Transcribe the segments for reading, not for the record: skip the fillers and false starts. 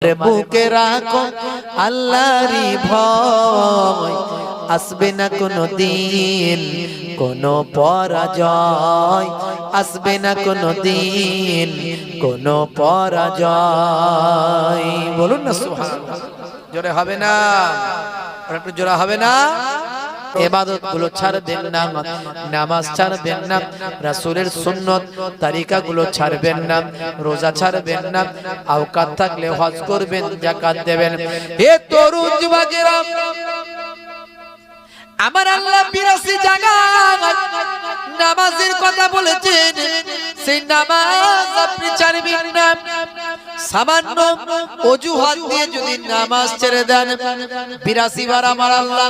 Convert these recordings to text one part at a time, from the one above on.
বুকে রাখো আল্লাহরই ভয়, আসবে না কোনো দিন কোনো পরাজয়, আসবে না কোনো দিন কোনো পরাজয়। বলুন না সুবহানাল্লাহ। জোরে হবে না? আর একটু জোরে হবে না? ইবাদত গুলো ছাড়বেন না, নামাজ ছাড়বেন না, রাসূলের সুন্নত তরিকা গুলো ছাড়বেন না, রোজা ছাড়বেন না, আওকাত থাকলে হজ করবেন, যাকাত দেবেন। হে তরুণ যুবকেরা, আমার আল্লাহ ৮২ জায়গায় নামাজের কথা বলেছেন, সেই নামাজ আপনি ছাড়বেন না। সামান্য অজুহাত দিয়ে যদি নামাজ ছেড়ে দেন, ৮২ বার আমার আল্লাহ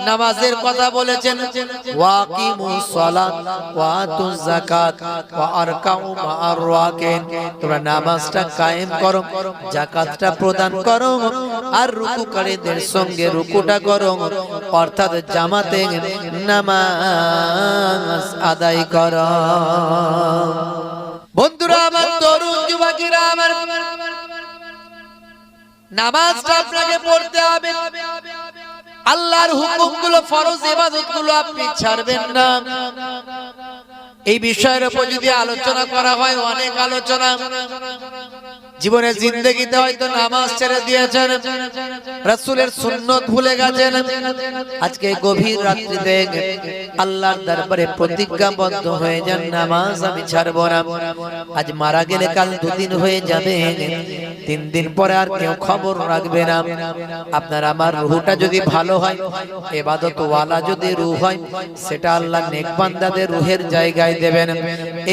নামাজের কথা বলেছেন। ওয়াকিমুস সালাত ওয়া আতুজ যাকাত ওয়া আরকাউ মা'আর রাকিন, তোমরা নামাজটা কায়েম করো, যাকাতটা প্রদান করো, আর রুকুকারীদের সঙ্গে রুকুটা করো, অর্থাৎ জামাতে নামাজ আদায় করো। বন্ধুরা আমার, তরুণ যুবকেরা আমার, নামাজটা আপনাকে পড়তে হবে। আল্লাহর হুকুমগুলো, ফরজ ইবাদতগুলো আপনি ছাড়বেন না। এই বিষয়ের উপর যদি আলোচনা করা হয়, অনেক আলোচনা। জীবনের জিন্দেগিতে হয়তো নামাজ ছেড়ে দিয়েছেন, রাসূলের সুন্নত ভুলে গেছেন। আজকে গভীর রাত্রিতে আল্লাহর দরবারে প্রতিজ্ঞাবদ্ধ হয়ে যান, নামাজ আমি ছাড়ব না। আজ মারা গেলে কাল 2 দিন হয়ে যাবে, 3 দিন পরে আর কেউ খবর রাখবে না। আপনার আমার রূহটা যদি ভালো হয়, ইবাদত ওয়ালা যদি রূহ হয়, সেটা আল্লাহ নেক বান্দাদের রূহের জায়গায় দেবেন।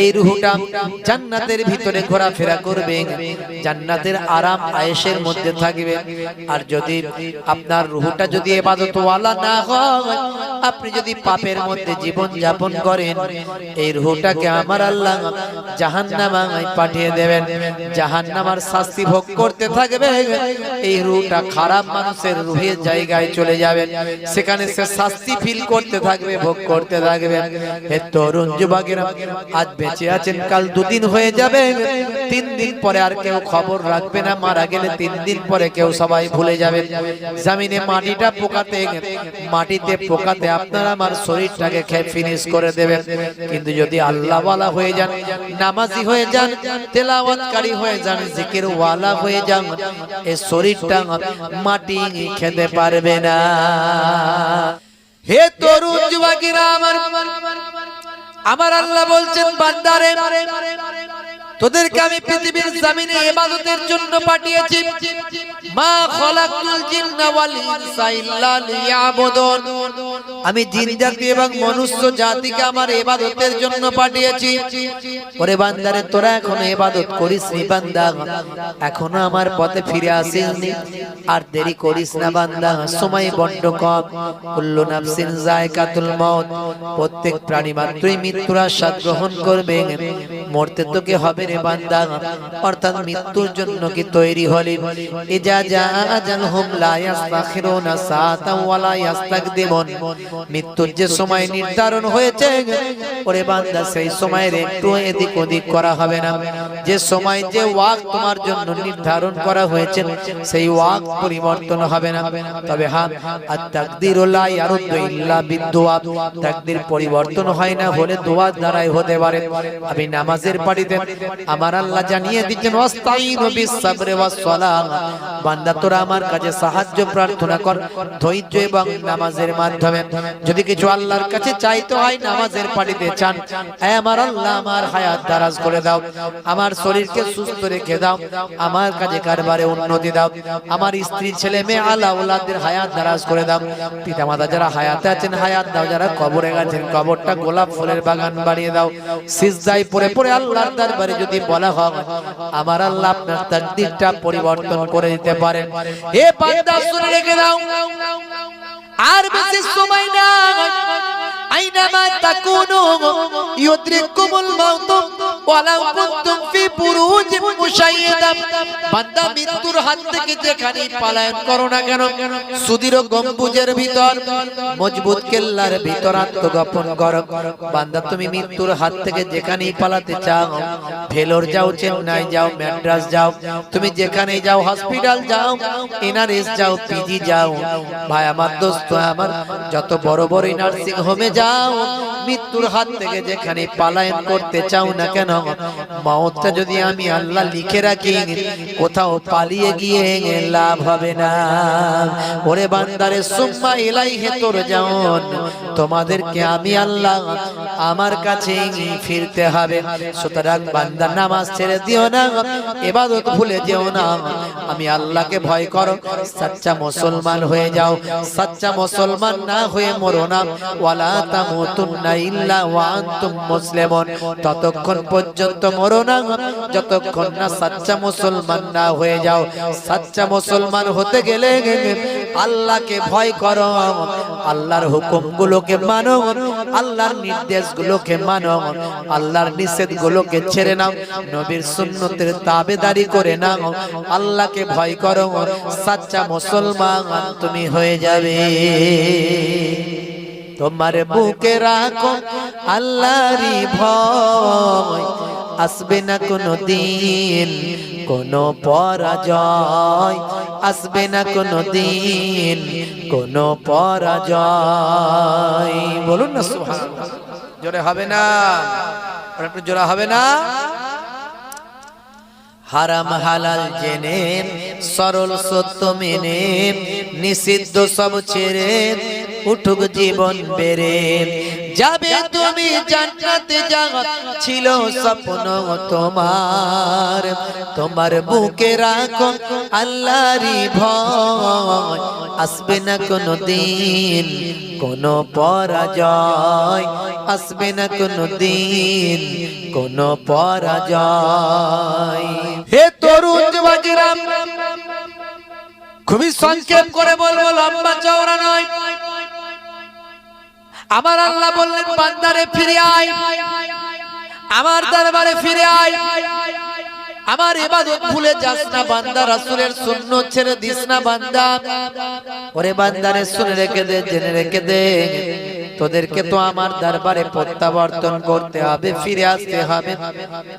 এই রূহটা জান্নাতের ভিতরে ঘোরাফেরা করবে, জান্নাতের আরাম আয়েশের মধ্যে থাকবে। আর যদি আপনার রূহটা যদি ইবাদত ওয়ালা না হয়, আপনি যদি পাপের মধ্যে জীবন যাপন করেন, এই রূহটাকে আমার আল্লাহ জাহান্নামে পাঠিয়ে দেবেন। জাহান্নামের শাস্তি ভোগ করতে থাকবে। এই রূহটা খারাপ মানুষের রূহের জায়গায় চলে যাবে, সেখানে সে শাস্তি ফিল করতে থাকবে, ভোগ করতে থাকবে। হে তরুণ যুবকেরা, আজ বেঁচে আছেন, কাল 2 দিন হয়ে যাবে, 3 দিন পরে আর কেউ খবর রাখবে না। মারা গেলে 3 দিন পরে কেউ সবাই ভুলে যাবে। জমিনে মাটিটা পোকাতে, মাটিতে পোকাতে আপনার আমার শরীরটাকে খেয়ে ফিনিশ করে দেবেন। কিন্তু যদি আল্লাহ ওয়ালা হয়ে যান, নামাজি হয়ে যান, তেলাওয়াতকারী হয়ে যান, জিকির ওয়ালা হয়ে যান, এই শরীরটা মাটি খেতে পারবে না। হে তরুণ যুবকেরা আমার, আমার আল্লাহ বলছেন, বান্দারে, তোদেরকে আমি পৃথিবীর জমিনে ইবাদতের জন্য পাঠিয়েছি। মা খলাকতুল জিন্না ওয়াল ইনসা ইল্লা লিয়াবুদুন, আমি জিন জাতি এবং মনুষ্য জাতিকে আমার ইবাদতের জন্য পাঠিয়েছি। ওরে বান্দারে, তোরা এখনো ইবাদত করিসনি বান্দা, এখনো আমার পথে ফিরে আসিসনি, আর দেরি করিস না বান্দা, সময় বড্ড কম। কুল্লু নাফসিন যায়কাতুল মউত, প্রত্যেক প্রাণী মাত্রই মৃত্যুর আস্বাদ গ্রহণ করবে। মরতে তোকে হবে রে বান্দা, অর্থাৎ মৃত্যুর জন্য কি তৈরি হলি? ইজা জা আজালহুম লা ইস্তাখিরুনা সাআতাও ওয়া লা ইস্তাকদিমুন, মৃত্যুর যে সময় নির্ধারণ হয়েছে, ওরে বান্দা, সেই সময়ের একটু এদিক ওদিক করা হবে না। যে সময়, যে ওয়াক্ত তোমার জন্য নির্ধারণ করা হয়েছে, সেই ওয়াক্ত পরিবর্তন হবে না। তবে হ্যাঁ, আর তাকদীরু লা ইয়ারুদ্দু ইল্লা বিদুআ, তাকদীর পরিবর্তন হয় না, হলে দোয়া দ্বারাই হতে পারে। আমি নামাজের পাটিতে আমার আল্লাহ জানিয়ে দিচ্ছেন, ওয়াস্তাইনু বিস-সাবরি ওয়াস-সালাহ, বান্দা তোরা আমার কাছে সাহায্য প্রার্থনা কর ধৈর্য এবং নামাজের মাধ্যমে। যদি কিছু আল্লাহর কাছে চাইতে হয়, নামাজের পাটিতে চান। হে আমার আল্লাহ, আমার হায়াত দারাজ করে দাও, আমার শরীরকে সুস্থ রেখে দাও, আমার কাজে কারবারে উন্নতি দাও, আমার স্ত্রী ছেলে মেয়ে আলা ওলাদের হায়াত দারাজ করে দাও। পিতামাতা যারা হায়াতে আছেন হায়াত দাও, যারা কবরে গেছেন কবরটা গোলাপ ফুলের বাগান বানিয়ে দাও। সিজদায় পড়ে পড়ে আল্লাহর দরবারে যদি বলা হয়, আমার আল্লাহ আপনার তাকদীরটা পরিবর্তন করে দিতে পারেন। হে বান্দা, শুনে রেখে দাও, আর বেশি সময় নাই, আইনামা তাকুনু ইউদরিকুমুল মাউত ওয়ালাউ কুনতুম ফি বুরুজিন মুশাইয়াদা। বান্দা মৃত্যুর হাত থেকে যেখানেই পলায়ন করো না কেন, সুদৃঢ় গম্বুজের ভিতর, মজবুত কেল্লার ভিতর আত্মগোপন করো। বান্দা তুমি মৃত্যুর হাত থেকে যেখানেই পালাতে চাও, ভেলোর যাও, চেন্নাই যাও, ম্যাড্রাস যাও, তুমি যেখানেই যাও, হসপিটাল যাও, এনআরএস যাও, পিজি যাও, ভাই আমার, দোস্ত আমার, যত বড় বড় নার্সিং হোমে যাও, মৃত্যুর হাত থেকে যেখানে পলায়ন করতে চাও না কেন, মওতটা যদি আমি আল্লাহ লিখে রাখি, কোথাও পালিয়ে গিয়ে লাভ হবে না। ওরে বান্দারে সুম্মা ইলাইহি তুরজাউন, তোমাদেরকে আমি আল্লাহ আমার কাছে ফিরতে হবে। সুতরাং বান্দা নামাজ ছেড়ে দিও না, ইবাদত ভুলে যেও না, আমি আল্লাহকে ভয় করো, সচ্চা মুসলমান হয়ে যাও। সচ্চা মুসলমান না হয়ে মরো না। ওয়ালা তামুতুন্না ইল্লা ওয়া আনতুম মুসলিমুন, ততক্ষণ পর্যন্ত মরো না যতক্ষণ না সচ্চা মুসলমান না হয়ে যাও। সচ্চা মুসলমান হতে গেলে আল্লাহকে ভয় করো, আল্লাহর হুকুমগুলোকে মানো, আল্লাহর নির্দেশগুলোকে মানো, আল্লাহর নিষেধগুলোকে ছেড়ে নাও, নবীর সুন্নতের তাবেদারি করে নাও, আল্লাহকে ভয় করো, সচ্চা মুসলমান তুমি হয়ে যাবে। তোমার বুকে রাখো আল্লাহরই ভয়, আসবে না কোনো দিন কোনো পরাজয়, আসবে না কোনো দিন কোনো পরাজয়। বলুন না সুবহানাল্লাহ। জোরে হবে না? একটু জোরে হবে না? হারাম হালাল জেনে, সরল সত্য মেনে, নিষিদ্ধ সব ছেড়ে উঠুক জীবন বেড়ে যাবে তুমি জান্নাতে। যাওয়া ছিল স্বপ্ন তোমার, তোমার বুকে রাখো আল্লাহরই ভয়, আসবে না কোনো দিন কোনো পরাজয়, আসবে না কোনো দিন কোনো পরাজয়। হে তরুণ যুবকেরা, খুবই সংক্ষেপ করে বলবো, লম্বা চওড়া নয়। আমার আল্লাহ বললেন বান্দারে ফিরে আয়, আমার দরবারে ফিরে আয়, আমার ইবাদত ভুলে যাস না বান্দা, রাসূলের সুন্নাত ছেড়ে দিস না বান্দা। ওরে বান্দারে শুনে রেখে দে, জেনে রেখে দে, তোদেরকে তো আমার দরবারে প্রত্যাবর্তন করতে হবে, ফিরে আসতে হবে।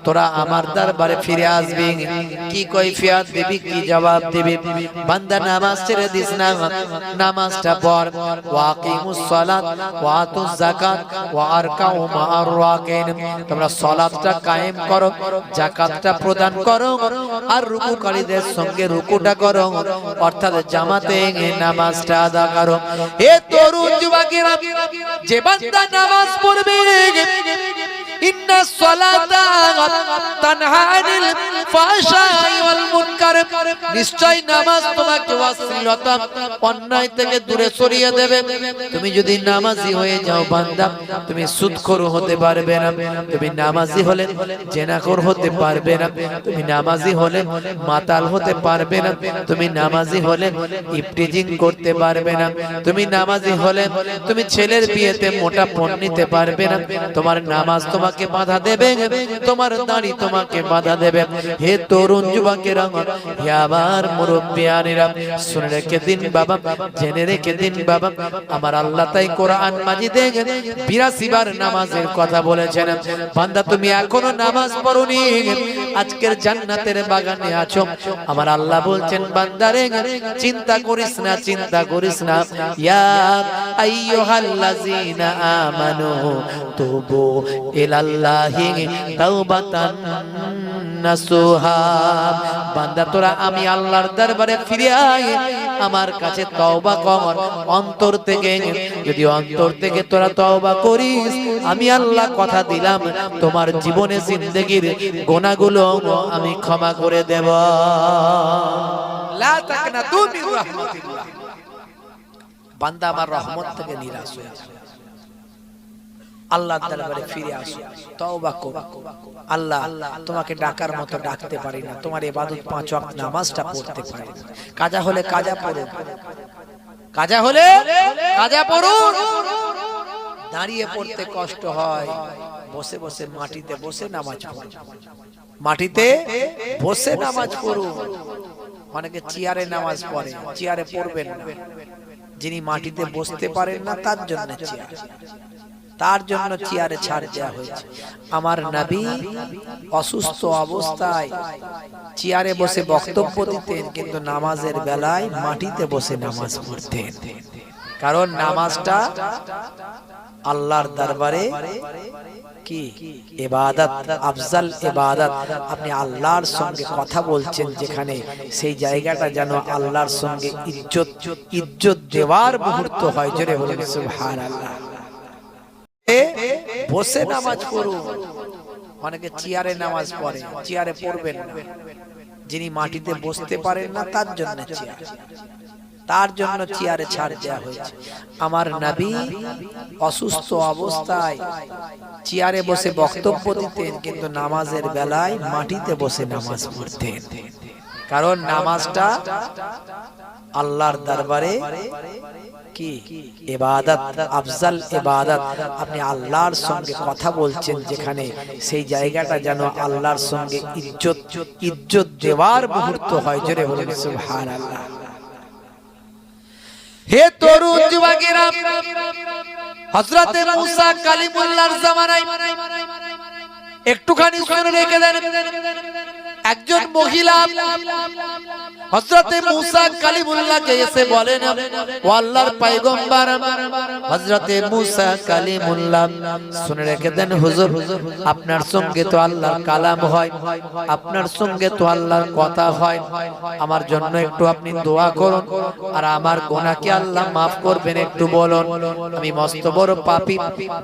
তোরা আমার দরবারে ফিরে আসবি, কি কৈফিয়ত দিবি, কি জবাব দিবি? বান্দা নামাজ ছেড়ে দিস না, নামাজটা পড়। ওয়াকিমুস সালাত ওয়া আতুজ যাকাত ওয়া আরকাউ মা'আর রাকিন, তোমরা সালাতটা কায়েম করো, যাকাতটা প্রদান করো, আর রুকুকারীদের সঙ্গে রুকুটা করো, অর্থাৎ জামাতে নামাজটা আদা করো। হে তরুণ যুবকেরা, যে বান্দা নামাজ পড়বে, ইন্নাস সালাতা তানহা আনিল ফাহশাই ওয়াল মুনকার, নিশ্চয় নামাজ তোমাকে অশ্লীলতা অন্যায় থেকে দূরে সরিয়ে দেবে। তুমি যদি নামাজি হয়ে যাও বান্দা, তুমি সুদখোর হতে পারবে না, তুমি নামাজি হলে জেনাখোর হতে পারবে না, তুমি নামাজি হলে মাতাল হতে পারবে না, তুমি নামাজি হলে ইফটিজিং করতে পারবে না, তুমি নামাজি হলে তুমি ছেলের বিয়েতে মোটা পণ নিতে পারবে না। তোমার নামাজ তোমাকে বাধা দেবে, তোমার দাড়ি তোমাকে বাধা দেবে। হে তরুণ যুবকেরা, হে আমার মুরব্বিয়ানেরা, শুনে রেখে দিন বাবা, জেনে রেখে দিন বাবা, আমার আল্লাহ তাই কোরআন মাজিদে 82 বার নামাজের কথা বলেছেন। বান্দা তুমি এখনো নামাজ পড়োনি, আজকের জান্নাতের বাগানে আছো। আমার আল্লাহ বলছেন বান্দারে, চিন্তা করিস না, চিন্তা করিস না। ইয়া আইয়ুহাল্লাযীনা আমানু তুবু ইলাল্লাহি তাওবাতান নাসুহা, বান্দা তোরা আমি আল্লাহর দরবারে ফিরে আয়, আমার কাছে তওবা কর অন্তর থেকে। যদি অন্তর থেকে তোরা তওবা করিস, আমি আল্লাহ কথা দিলাম তোমার জীবনে জিন্দেগীর গুনাহগুলো আমি ক্ষমা করে দেব। লা তাকনাতু মির রাহমাতিল্লাহ, বান্দা আমার রহমত থেকে নিরাশ হয়ে যায়, আল্লাহর দরবারে ফিরে আসো, তওবা করো। আল্লাহ তোমাকে ডাকার মতো ডাকতে পারি না, তোমার ইবাদত 5 ওয়াক্ত নামাজটা পড়তে পারি না। কাজা হলে কাজা পড়ো, কাজা হলে কাজা পড়ো, দাঁড়িয়ে পড়তে কষ্ট হয়, বসে বসে মাটিতে বসে নামাজ পড়ুন, মাটিতে বসে নামাজ পড়ুন। অনেকে চেয়ারে নামাজ পড়ে, চেয়ারে পড়বেন না। যিনি মাটিতে বসতে পারেন না তার জন্য চেয়ার, তার জন্য চেয়ারে ছাড় দেওয়া হয়েছে। আমার নবী অসুস্থ অবস্থায় চেয়ারে বসে বক্তব্য দিতেন, কিন্তু নামাজের বেলায় মাটিতে বসে নামাজ পড়তেন। কারণ নামাজটা আল্লাহর দরবারে কি ইবাদত, আফজাল ইবাদত। আপনি আল্লাহর সঙ্গে কথা বলছেন যেখানে, সেই জায়গাটা যেন আল্লাহর সঙ্গে ইজ্জত দেওয়ার মুহূর্ত হয়। জোরে বলুন সুবহানাল্লাহ। বসে নামাজ পড়ুন। অনেকে চেয়ারে নামাজ পড়ে, চেয়ারে পড়বেন না। যিনি মাটিতে বসতে পারেন না তার জন্য চেয়ার, তার জন্য চেয়ারে ছাড় দেওয়া হয়েছে। আমার নবী অসুস্থ অবস্থায় চেয়ারে বসে বক্তব্য দিতেন, কিন্তু নামাজের বেলায় মাটিতে বসে নামাজ পড়তেন। কারণ নামাজটা আল্লাহর দরবারে কি ইবাদত, আফজাল ইবাদত। আপনি আল্লাহর সঙ্গে কথা বলছেন যেখানে, সেই জায়গাটা যেন আল্লাহর সঙ্গে ইজ্জত দেওয়ার মুহূর্ত হয়। জোরে বলুন সুবহানাল্লাহ। হে তরুণ যুবকেরা, হযরতে মুসা কালিমুল্লাহর জামানায় একটুখানি শুনে রেখে দেন। একজন মহিলা হযরতে মুসা কালিমুল্লাহকে এসে বলেন, ও আল্লাহর পয়গম্বর হযরতে মুসা কালিমুল্লাহ, শুনে রেখে দেন হুজুর, আপনার সঙ্গে তো আল্লাহর কালাম হয়, আপনার সঙ্গে তো আল্লাহর কথা হয়। আমার জন্য একটু আপনি দোয়া করুন, আর আমার গুনাহ কি আল্লাহ maaf করবেন একটু বলুন। আমি মস্ত বড় পাপী,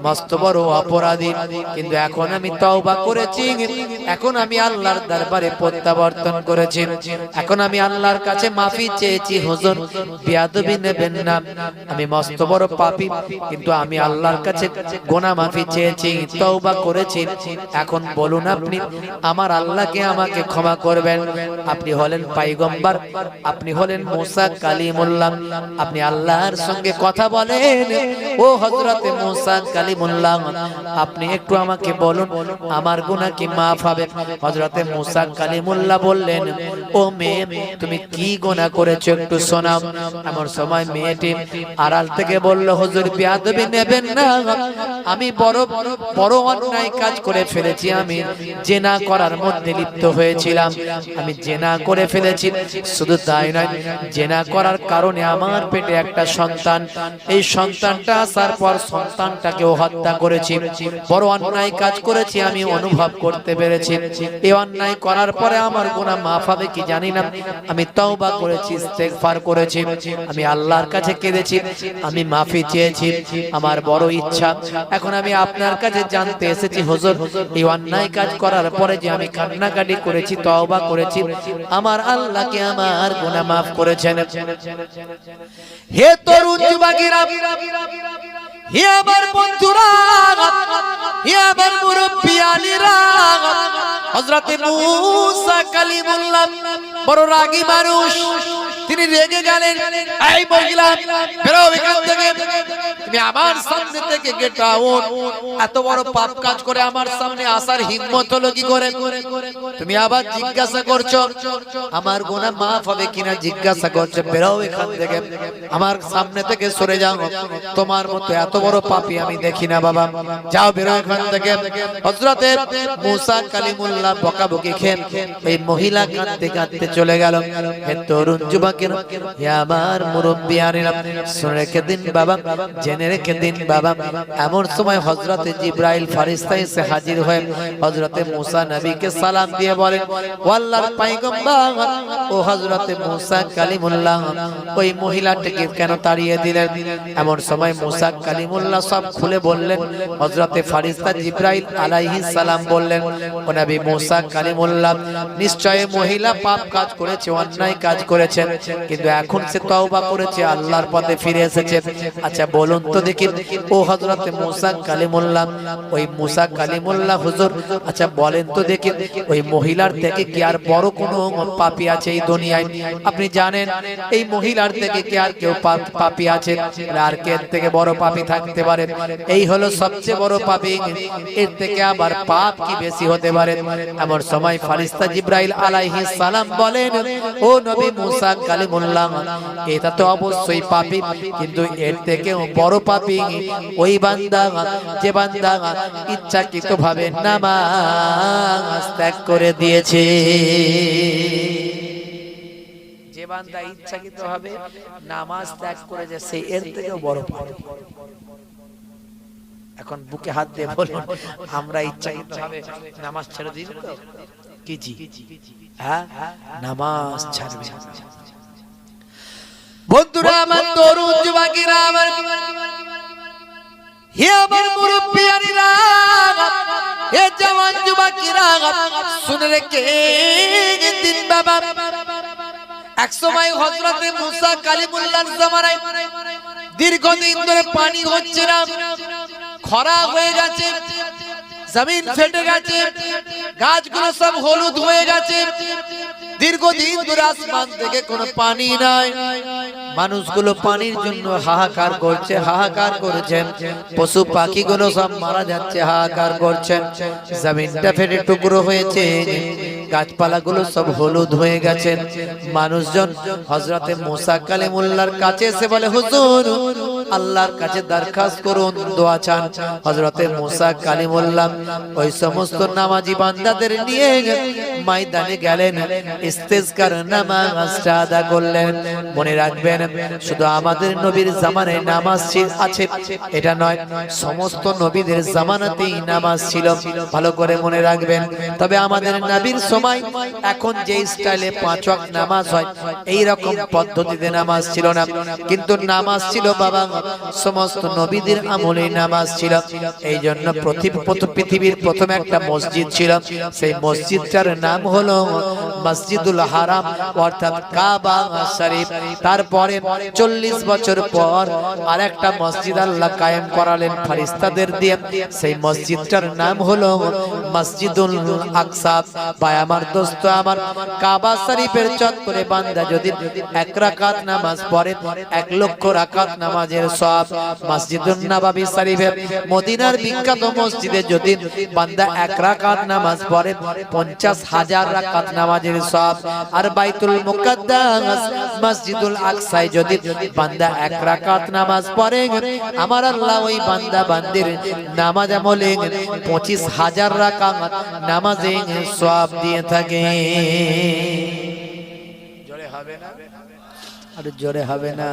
মস্ত বড় অপরাধী, কিন্তু এখন আমি তওবা করেছি, এখন আমি আল্লাহর দরবারে প্রত্যাবর্তন করেছি, এখন আমি আল্লাহর কাছে মাফি চেয়েছি। হুজুর বেয়াদবি নেবেন না, আমি মস্ত বড় পাপী, কিন্তু আমি আল্লাহর কাছে গুনাহ মাফি চেয়েছি, তওবা করেছি। এখন বলুন আপনি আমার আল্লাহকে আমাকে ক্ষমা করবেন। আপনি হলেন পয়গম্বর, আপনি হলেন মুসা কালিমুল্লাহ, আপনি আল্লাহর সঙ্গে কথা বলেন। ও হযরতে মুসা কালিমুল্লাহ, আপনি একটু আমাকে বলুন আমার গুনাহ কি maaf হবে? হযরতে মুসা কালিমুল্লাহ বললেন, ও মেয়ে, তুমি কি গুনাহ করেছো একটু শোনাও। এমন সময় মেয়েটি আড়াল থেকে বলল, হুজুর বেয়াদবি নেবেন না, আমি বড় বড় অন্যায় কাজ করে ফেলেছি, আমি জিনা করার মধ্যে লিপ্ত হয়েছিলাম, আমি জিনা করে ফেলেছি। শুধু তাই নয়, জিনা করার কারণে আমার পেটে একটা সন্তান, এই সন্তানটা আসার পর সন্তানটাকেও হত্যা করেছি, বড় অন্যায় কাজ করেছি, আমি অনুভব করতে পেরেছি। এই অন্যায় করার পরে আমার গুনাহ maaf হবে কি জানি না, আমি তওবা করেছি, ইস্তেগফার করেছি, আমি আল্লাহর কাছে কেঁদেছি, আমি মাফি চেয়েছি। আমার বড় ইচ্ছা, এখন আমি আপনার কাছে জানতে এসেছি হুজুর, এই অন্যায় কাজ করার পরে যে আমি কান্নাকাটি করেছি, তওবা করেছি, আমার আল্লাহ কি আমার গুনাহ maaf করেছেন? হে তরুণ যুবকেরা, হে আমার বন্ধুরা, হে আমার মুরব্বিয়ানিরা, হযরতে মুসা কালিমুল্লাহ বড় রাগী মানুষ, তিনি রেগে গেলেন, এই মহিলা বেরো এখান থেকে, তুমি আমার সামনে থেকে গেট আউট। এত বড় পাপ কাজ করে আমার সামনে আসার হিম্মত হলো কি করে? তুমি আবার জিজ্ঞাসা করছো আমার গুনাহ maaf হবে কিনা, জিজ্ঞাসা করছো, বেরো এখান থেকে, আমার সামনে থেকে সরে যাও, তোমার মতো এত বড় পাপী আমি দেখি না বাবা, যাও বেরো এখান থেকে। হযরতে মুসা কালিমুল্লাহ বকাবকি খেয়ে এই মহিলা কাঁদতে কাঁদতে চলে গেল। হে তরুণ যুবকেরা, হে আমার মুরব্বিয়ানেরা, শুনে রেখে দিন বাবা, জেনে রেখে দিন বাবা, এমন সময় হযরতে জিবরাইল ফেরেশতা এসে হাজির হয়ে হযরতে মুসা নবীকে সালাম দিয়ে বলেন, ও আল্লাহর পয়গম্বর, ও হযরতে মুসা কালিমুল্লাহ, ওই মহিলাটাকে কেন তাড়িয়ে দিলেন? এমন সময় মুসা কালিমুল্লাহ সব খুলে বললেন। হযরতে ফেরেশতা জিবরাইল আলাইহিস সালাম বললেন, ও নবী মুসা কালিমুল্লাহ, নিশ্চয় মহিলা পাপ কাজ করেছে, অন্যায় কাজ করেছেন, কিন্তু এখন সে তওবা করেছে, আল্লাহর পথে ফিরে এসেছে। আচ্ছা বলুন তো দেখি, ও হযরতে মুসা কালিমুল্লাহ, ওই মুসা কালিমুল্লাহ হুজুর, আচ্ছা বলেন তো দেখি, ওই মহিলার থেকে কি আর বড় কোনো পাপী আছে এই দুনিয়ায়? আপনি জানেন এই মহিলার থেকে কি আর কেউ পাপী আছে? আর কে এর থেকে বড় পাপী থাকতে পারে? এই হলো সবচেয়ে বড় পাপী। এর থেকে আবার পাপ কি বেশি হতে পারে? এমন সময় ফেরেশতা জিবরাইল আলাইহিস সালাম বলেন, ও নবী মুসা কালিমুল্লাহ, এটা তো অবশ্যই পাপী, কিন্তু এর থেকেও বড় পাপী ওই বান্দা যে বান্দা ইচ্ছাকৃতভাবে নামাজ ত্যাগ করে দিয়েছে। যে বান্দা ইচ্ছাকৃতভাবে নামাজ ত্যাগ করেছে সে এর থেকেও বড় পাপী। এখন বুকে হাত দিয়ে বলুন, আমরা ইচ্ছাকৃতভাবে নামাজ ছেড়ে দিই তো? কি জি? হ্যাঁ, নামাজ ছাড়বে। বন্ধুরা আমার, তরুণ যুবকেরা আমার, হে আমার মুরব্বিয়ানিরা, হে জওয়ান যুবকেরা, শুনে রেখে দিন বাবা, এক সময় হযরতে মুসা কালিমুল্লাহর জামানায় দীর্ঘদিন ধরে পানি হচ্ছে না, খরা হয়ে গেছে, জমিন ফেটে গেছে, গাছগুলো সব হলুদ হয়ে গেছে, দীর্ঘদিন ধরে আসমান থেকে কোনো পানি নাই। মানুষগুলো পানির জন্য হাহাকার করছে, হাহাকার করছেন, পশু পাখিগুলো সব মারা যাচ্ছে, হাহাকার করছেন, জমিনটা ফেটে টুকরো হয়েছে, গাছপালাগুলো সব হলুদ হয়ে গেছে। মানুষজন হযরতে মুসা কালিমুল্লাহর কাছে এসে বলে, হুজুর আল্লাহর কাছে দরখাস্ত করুন, দোয়া চান। হযরতে মুসা কালিমুল্লাহ ওই সমস্ত নামাজি বান্দাদের নিয়ে ময়দানে গেলেন, ইস্তেসকার নামাজটা আদা করলেন। মনে রাখবেন, শুধু আমাদের নবীর জামানায় নামাজ আছে এটা নয়, সমস্ত নবীদের জামানাতেই নামাজ ছিল, ভালো করে মনে রাখবেন। তবে আমাদের নবীর সময় এখন যে স্টাইলে 5 ওয়াক্ত নামাজ হয় এই রকম পদ্ধতিতে নামাজ ছিল না, কিন্তু নামাজ ছিল বাবা সমস্ত নবীদের আমলে নামাজ ছিল। এই জন্য পৃথিবীর প্রথম একটা মসজিদ ছিল, সেই মসজিদটার নাম হলো মসজিদুল হারাম অর্থাৎ কাবা শরীফ। তারপরে 40 বছর পর আরেকটা মসজিদ আল্লাহ কায়েম করালেন ফেরেশতাদের দিয়ে, সেই মসজিদটার নাম হলো মসজিদুল আকসা। ভাই আমার, দোস্ত আমার, কাবা শরীফের চত্বরে বান্দা যদি 1 রাকাত নামাজ পড়ে 1 লক্ষ রাকাত নামাজের সওয়াব। মসজিদুন নববী শরীফে মদিনার বিখ্যাত মসজিদে যদি বান্দা 1 রাকাত নামাজ পড়ে 50,000 রাকাত নামাজের সওয়াব। আর বাইতুল মুকাদ্দাস মসজিদুল আকসায় যদি বান্দা 1 রাকাত নামাজ পড়ে আমার আল্লাহ ওই বান্দা বান্দির নামাজ আমলে 25,000 রাকাত নামাজে সওয়াব দিয়ে থাকে। জোরে হবে না? আর জোরে হবে না?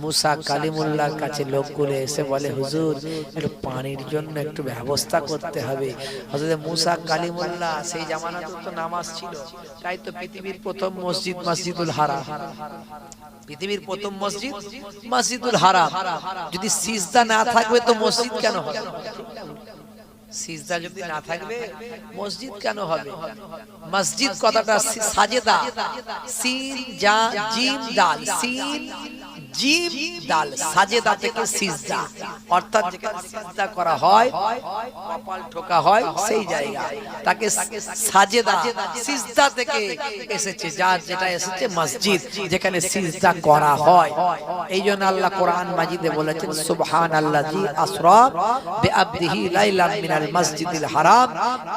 মুসা কালিমুল্লাহর কাছে লোকগুলো এসে বলে, হুজুর একটু পানির জন্য একটু ব্যবস্থা করতে হবে। হযরত মুসা কালিমুল্লাহ সেই জামানাতে তো নামাজ ছিল, তাই তো পৃথিবীর প্রথম মসজিদ মসজিদুল হারাম। পৃথিবীর প্রথম মসজিদ মসজিদুল হারাম। যদি সিজদা না থাকবে তো মসজিদ কেন হবে? সিজদা যদি না থাকবে মসজিদ কেন হবে? মসজিদ কথাটা সাজেদা, সিন জা জিম দাল, সিন জিম দাল, সাজেদা থেকে সিজদা, অর্থাৎ যেখানে সিজদা করা হয়, কপাল ঠোকা হয়, সেই জায়গা তাকে সাজেদা, সিজদা থেকে এসেছে, যার যেটা এসেছে মসজিদ, যেখানে সিজদা করা হয়। এইজন্য আল্লাহ কোরআন মাজিদে বলেছেন, সুবহানাল্লাযী আসরা বিআবদিহি লাইলান মিনাল মসজিদিল হারাম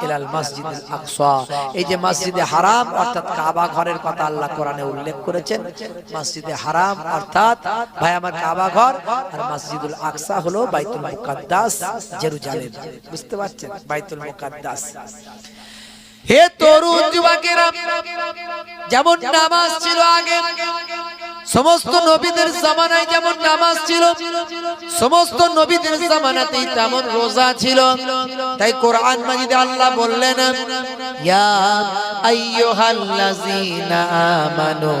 ইলাল মসজিদিল আকসা। এই যে মসজিদে হারাম অর্থাৎ কাবা ঘরের কথা আল্লাহ কোরআনে উল্লেখ করেছেন। মসজিদে হারাম অর্থাৎ ভাই আমার কাবা ঘর, আর মসজিদুল আকসা হলো বাইতুল মুকাদ্দাস জেরুজালেম। বুঝতে পারছেন? বাইতুল মুকাদ্দাস। হে তরুণ যুবকেরা, যেমন নামাজ ছিল আগে সমস্ত নবীদের জামানায়, যেমন নামাজ ছিল সমস্ত নবীদের জামানাতেই তেমন রোজা ছিল। তাই কোরআন মাজিদে আল্লাহ বললেন, ইয়া আইয়ুহাল্লাযীনা আমানু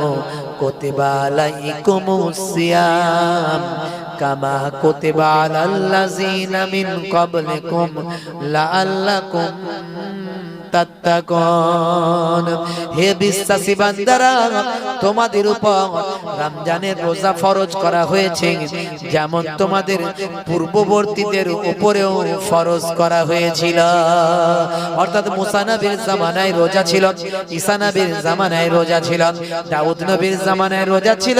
কুতিবা আলাইকুমুস সিয়াম কামা কুতিবা আলাল্লাযীনা মিন ক্বাবলিকুম লাআল্লাকুম তাত্তাকুন। হে বিশ্বাসী বান্দারা, তোমাদের উপর রমজানের রোজা ফরজ করা হয়েছে, যেমন তোমাদের পূর্ববর্তীদের উপরেও ফরজ করা হয়েছিল। অর্থাৎ মুসা নবীর জামানায় রোজা ছিল, ঈসা নবীর জামানায় রোজা ছিল, দাউদ নবীর জামানায় রোজা ছিল,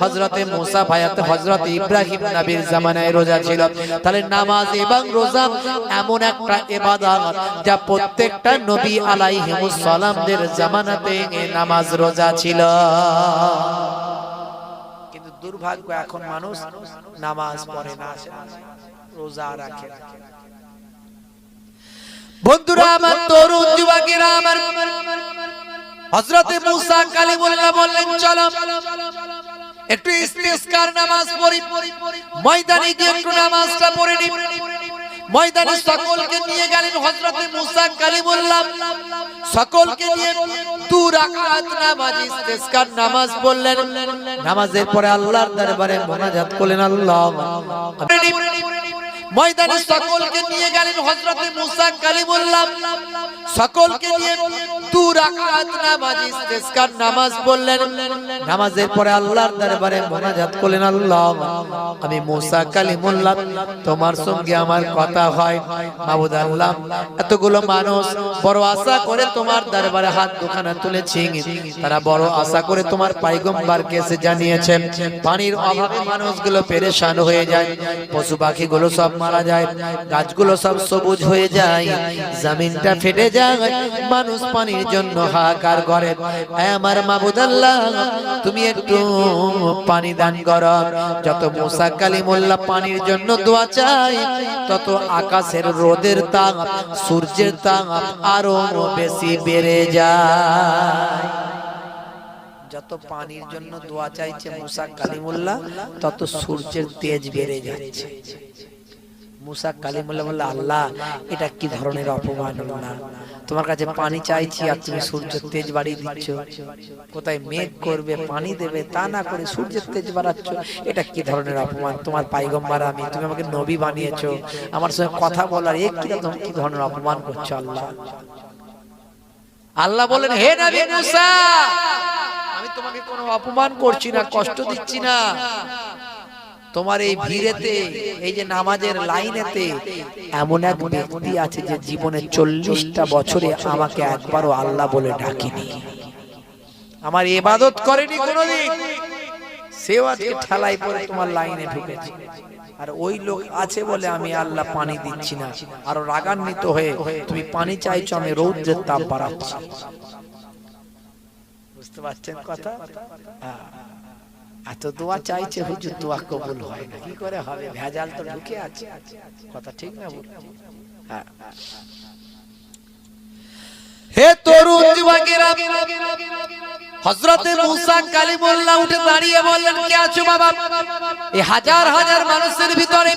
হযরতে মুসা ভায়াত হযরত ইব্রাহিম নবীর জামানায় রোজা ছিল। তাহলে নামাজ এবং রোজা এমন একটা ইবাদত যা প্রত্যেকটা নবী আলাইহিমুস সালামদের জামানাতে নামাজ রোজা ছিল। কিন্তু দুর্ভাগ্য, এখন মানুষ নামাজ পড়ে না, রোজা রাখে না। বন্ধুরা আমার, তরুণ যুবকেরা আমার, হযরতে মুসা কালিমুল্লাহ বললেন, চলো একটু ইস্তিসকার নামাজ পড়ি, ময়দানে গিয়ে একটু নামাজটা পড়ে নি। ময়দানে সকলকে নিয়ে গেলেন হযরতে মুসা কালিমুল্লাহ, সকলকে নিয়ে 2 রাকাত নামাজ ইস্তিসকার নামাজ পড়লেন। নামাজের পরে আল্লাহর দরবারে মুনাজাত করলেন, আল্লাহ। ময়দানে সকলকে নিয়ে গেলেন হযরতে মুসা কালিমুল্লাহ, সকলকে নিয়ে 2 রাকাত নামাজ ইস্তিসকার নামাজ পড়লেন। নামাজের পরে আল্লাহর দরবারে মুনাজাত করলেন, আল্লাহ, আমি মুসা কালিমুল্লাহ, তোমার সঙ্গে আমার কথা হয়। মাবুদ আল্লাহ, এতগুলো মানুষ বড় আশা করে তোমার দরবারে হাত দুখানা তুলেছে, তারা বড় আশা করে তোমার পয়গম্বরকে এসে জানিয়েছেন, পানির অভাবে মানুষগুলো পেরেশান হয়ে যায়, পশু পাখিগুলো সব মারা যায়, গাছগুলো সব সবুজ হয়ে যায়, জমিনটা ফেটে যায়, মানুষ পানির জন্য হাহাকার করে। আমার মাবুদ আল্লাহ, তুমি একটু পানি দান করো। যত মুসা কালিমুল্লাহ পানির জন্য দোয়া চায়, তত আকাশের রোদের তাপ, সূর্যের তাপ আরো বেশি বেড়ে যায়। যত পানির জন্য দোয়া চাইছে মুসা কালিমুল্লাহ, তত সূর্যের তেজ বেড়ে যাচ্ছে। মুসা কালিমুল্লাহ বলল, আল্লাহ, এটা কি ধরনের অপমাননা? তোমার কাছে পানি চাইছি আর তুমি সূর্যের তেজ বাড়িয়ে দিচ্ছ। কোথায় মেঘ করবে, পানি দেবে, তা না করে সূর্যের তেজ বাড়াচ্ছ, এটা কি ধরনের অপমান? তোমার পয়গম্বর আমি, তুমি আমাকে নবী বানিয়েছো, আমার সঙ্গে কথা বলার কি ধরনের অপমান করছো আল্লাহ? আল্লাহ বলেন, হে নবী মুসা, আমি তোমাকে কোনো অপমান করছি না, কষ্ট দিচ্ছি না। তোমার এই ভিড়েতে, এই যে নামাজের লাইনেতে এমন এক ব্যক্তি আছে যে জীবনে 40টা বছরে আমাকে একবারও আল্লাহ বলে ডাকেনি, আমার ইবাদত করেনি কোনোদিন, সেও আজকে ঠেলাই পড়ে তোমার লাইনে ঢুকেছে। আর ওই লোক আছে বলে আমি আল্লাহ পানি দিচ্ছি না, আর রাগান্বিত হয়ে তুমি পানি চাইছো, আমি রৌদ্রের তাপ বাড়াচ্ছি। বুঝতে পারছেন কথা? এত দোয়া চাইছে হুজুর, দোয়া কবুল হয় না, কি করে হবে? ভেজাল তো ঢুকে আছে। কথা ঠিক না? হ্যাঁ। হে তরুণ যুবকেরা, হযরতে মুসা কালিমুল্লাহ উঠে দাঁড়িয়ে বললেন, কে আছো বাবা? এই হাজার হাজার মানুষের ভিতরে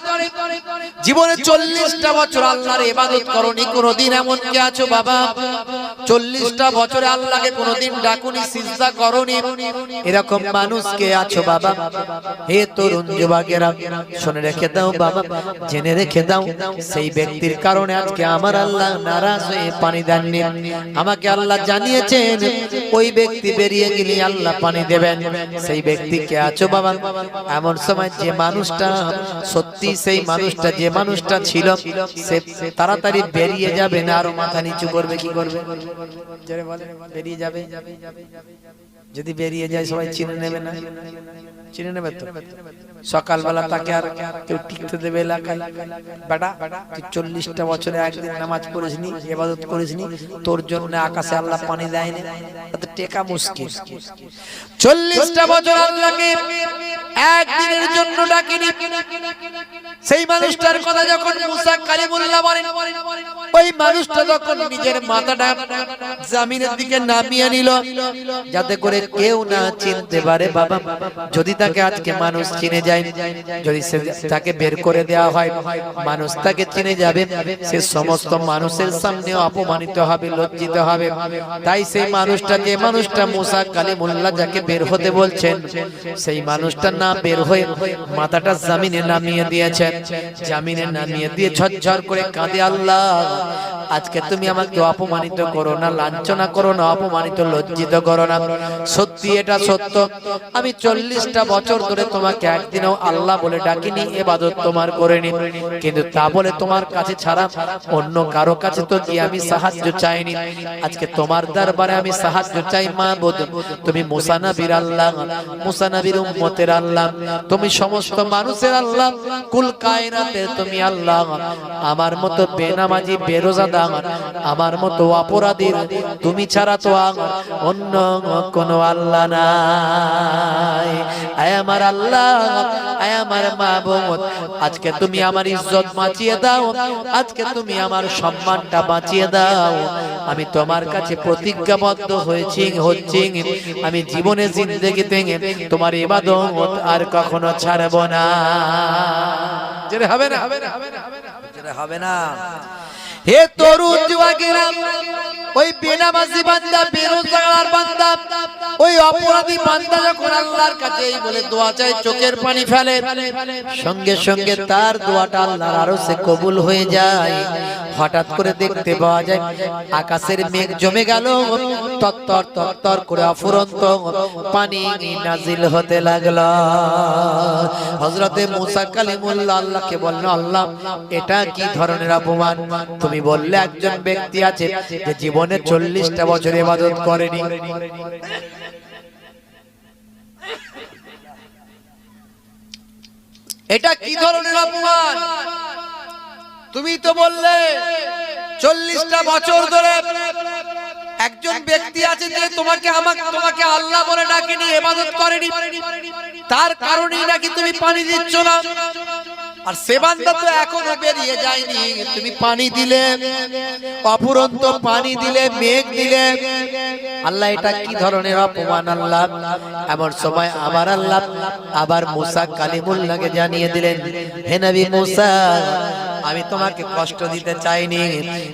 জীবনে 40টা বছর আল্লাহর ইবাদত করনি, কোনদিন এমন কে আছো বাবা? 40টা বছরে আল্লাহকে কোনদিন ডাকুনি, সিজদা করনি, এরকম মানুষ কে আছো বাবা? হে তরুণ যুবকেরা, শুনে রেখে দাও বাবা, জেনে রেখে দাও, সেই ব্যক্তির কারণে আজকে আমার আল্লাহ নারাজ হয়ে পানি দেননি। আমাকে আল্লাহ জানিয়েছেন, ওই ব্যক্তি বেরিয়ে গেলে আল্লাহ পানি দেবেন। সেই ব্যক্তি কে আছো বাবা? এমন সময় যে মানুষটা সত্যি সেই মানুষটা, যে মানুষটা ছিল, সে তাড়াতাড়ি বেরিয়ে যাবে না, আরো মাথা নিচু করবে। কি করবে? বেরিয়ে যাবে। যদি বেরিয়ে যায় সবাই চিনে নেবে না? চিনে নেবে তো? সকালবেলা তাকে আর কেউ টিকতে দেবে এলাকায়? বেটা, তুই 40টা বছরে একদিন নামাজ পড়িসনি, ইবাদত করিসনি, তোর জন্য আকাশে আল্লাহ পানি দেয়নি, তাতে টেকা মুশকিল। 40টা বছর আল্লাহকে একদিনের জন্য ডাকেনি। সেই মানুষটার কথা যখন মুসা কালিমুল্লাহ বলেন, ওই মানুষটা যখন নিজের মাথাটা জমিনের দিকে নামিয়ে নিল, যাতে করে কেউ না চিনতে পারে বাবা। যদি তাকে আজকে মানুষ চিনে যায়, যদি তাকে বের করে দেওয়া হয়, মানুষ তাকে চিনে যাবে, সে সমস্ত মানুষের সামনে অপমানিত হবে, লজ্জিত হবে। তাই সেই মানুষটা, যে মানুষটা মুসা কালিমুল্লাহ যাকে বের হতে বলছেন, সেই মানুষটার নাম বের হয়ে মাথাটা জমিনে নামিয়ে দিয়েছেন। জমিনে নামিয়ে দিয়ে ঝরঝর করে কাঁদে, আল্লাহ আজকে তুমি আমাকে অপমানিত করো না, লাঞ্ছনা করো না, অপমানিত লজ্জিত করো না। সত্যি এটা সত্য, আমি 40টা বছর ধরে তোমাকে একদিনও আল্লাহ বলে ডাকিনি, ইবাদত তোমার করিনি, কিন্তু তা বলে তোমার কাছে ছাড়া অন্য কারো কাছে তো গিয়ে আমি সাহায্য চাইনি। আজকে তোমার দরবারে আমি সাহায্য চাই মাবুদ। তুমি মুসা নবীর আল্লাহ, মুসা নবীর উম্মতের আল্লাহ, তুমি সমস্ত মানুষের আল্লাহ, কুল কায়নাতের তুমি আল্লাহ। আমার মতো বেনামাজি বেরোজাদার, আমার মতো অপরাধীর তুমি ছাড়া তো অন্য কোনো আল্লাহ নাই। আয় আমার আল্লাহ, আয় আমার মাবুদ, আজকে তুমি আমার ইজ্জত বাঁচিয়ে দাও, আজকে তুমি আমার সম্মানটা বাঁচিয়ে দাও। আমি তোমার কাছে প্রতিজ্ঞাবদ্ধ হচ্ছি, আমি জীবনে জিন্দেগিতে তোমার ইবাদত আর কখনো ছাড়ব না। যেটা হবে না, যেটা হবে না। হে তরুণ যুবকেরা, ওই বেনামাজি বান্দা, বেরোজগার বান্দা, ওই অপরাধী বান্দা যখন আল্লাহর কাছে এই বলে দোয়া চায়, চোখের পানি ফেলে, সঙ্গে সঙ্গে তার দোয়াটা আল্লাহর আরশে কবুল হয়ে যায়। হঠাৎ করে দেখতে পাওয়া যায় আকাশের মেঘ জমে গেল, তত্তর তত্তর করে অফুরন্ত পানি নাজিল হতে লাগলো। হযরতে মুসা কালিমুল্লাহ আল্লাহকে বললেন, আল্লাহ এটা কি ধরনের অপমান? তুমি বললে একজন ব্যক্তি আছে যে জীবনে 40টা বছর ইবাদত করেনি, এটা কি ধরনের অপমান? তুমি তো বললে 40টা বছর ধরে একজন ব্যক্তি আছে যে তোমাকে আল্লাহ বলে ডাকেনি, ইবাদত করেনি, তার কারণেই নাকি তুমি পানি দিচ্ছ না। আর সে বান্দা তো এখনো বেরিয়ে যায়নি, তুমি পানি দিলে, অফুরন্ত পানি দিলে, মেঘ দিলে। আল্লাহ এটা কি ধরনের অপমান? আল্লাহ এমন সময় আবার আল্লাহ আবার মুসা কালিমুল্লাহকে জানিয়ে দিলেন, হে নবী মুসা, আমি তোমাকে কষ্ট দিতে চাইনি,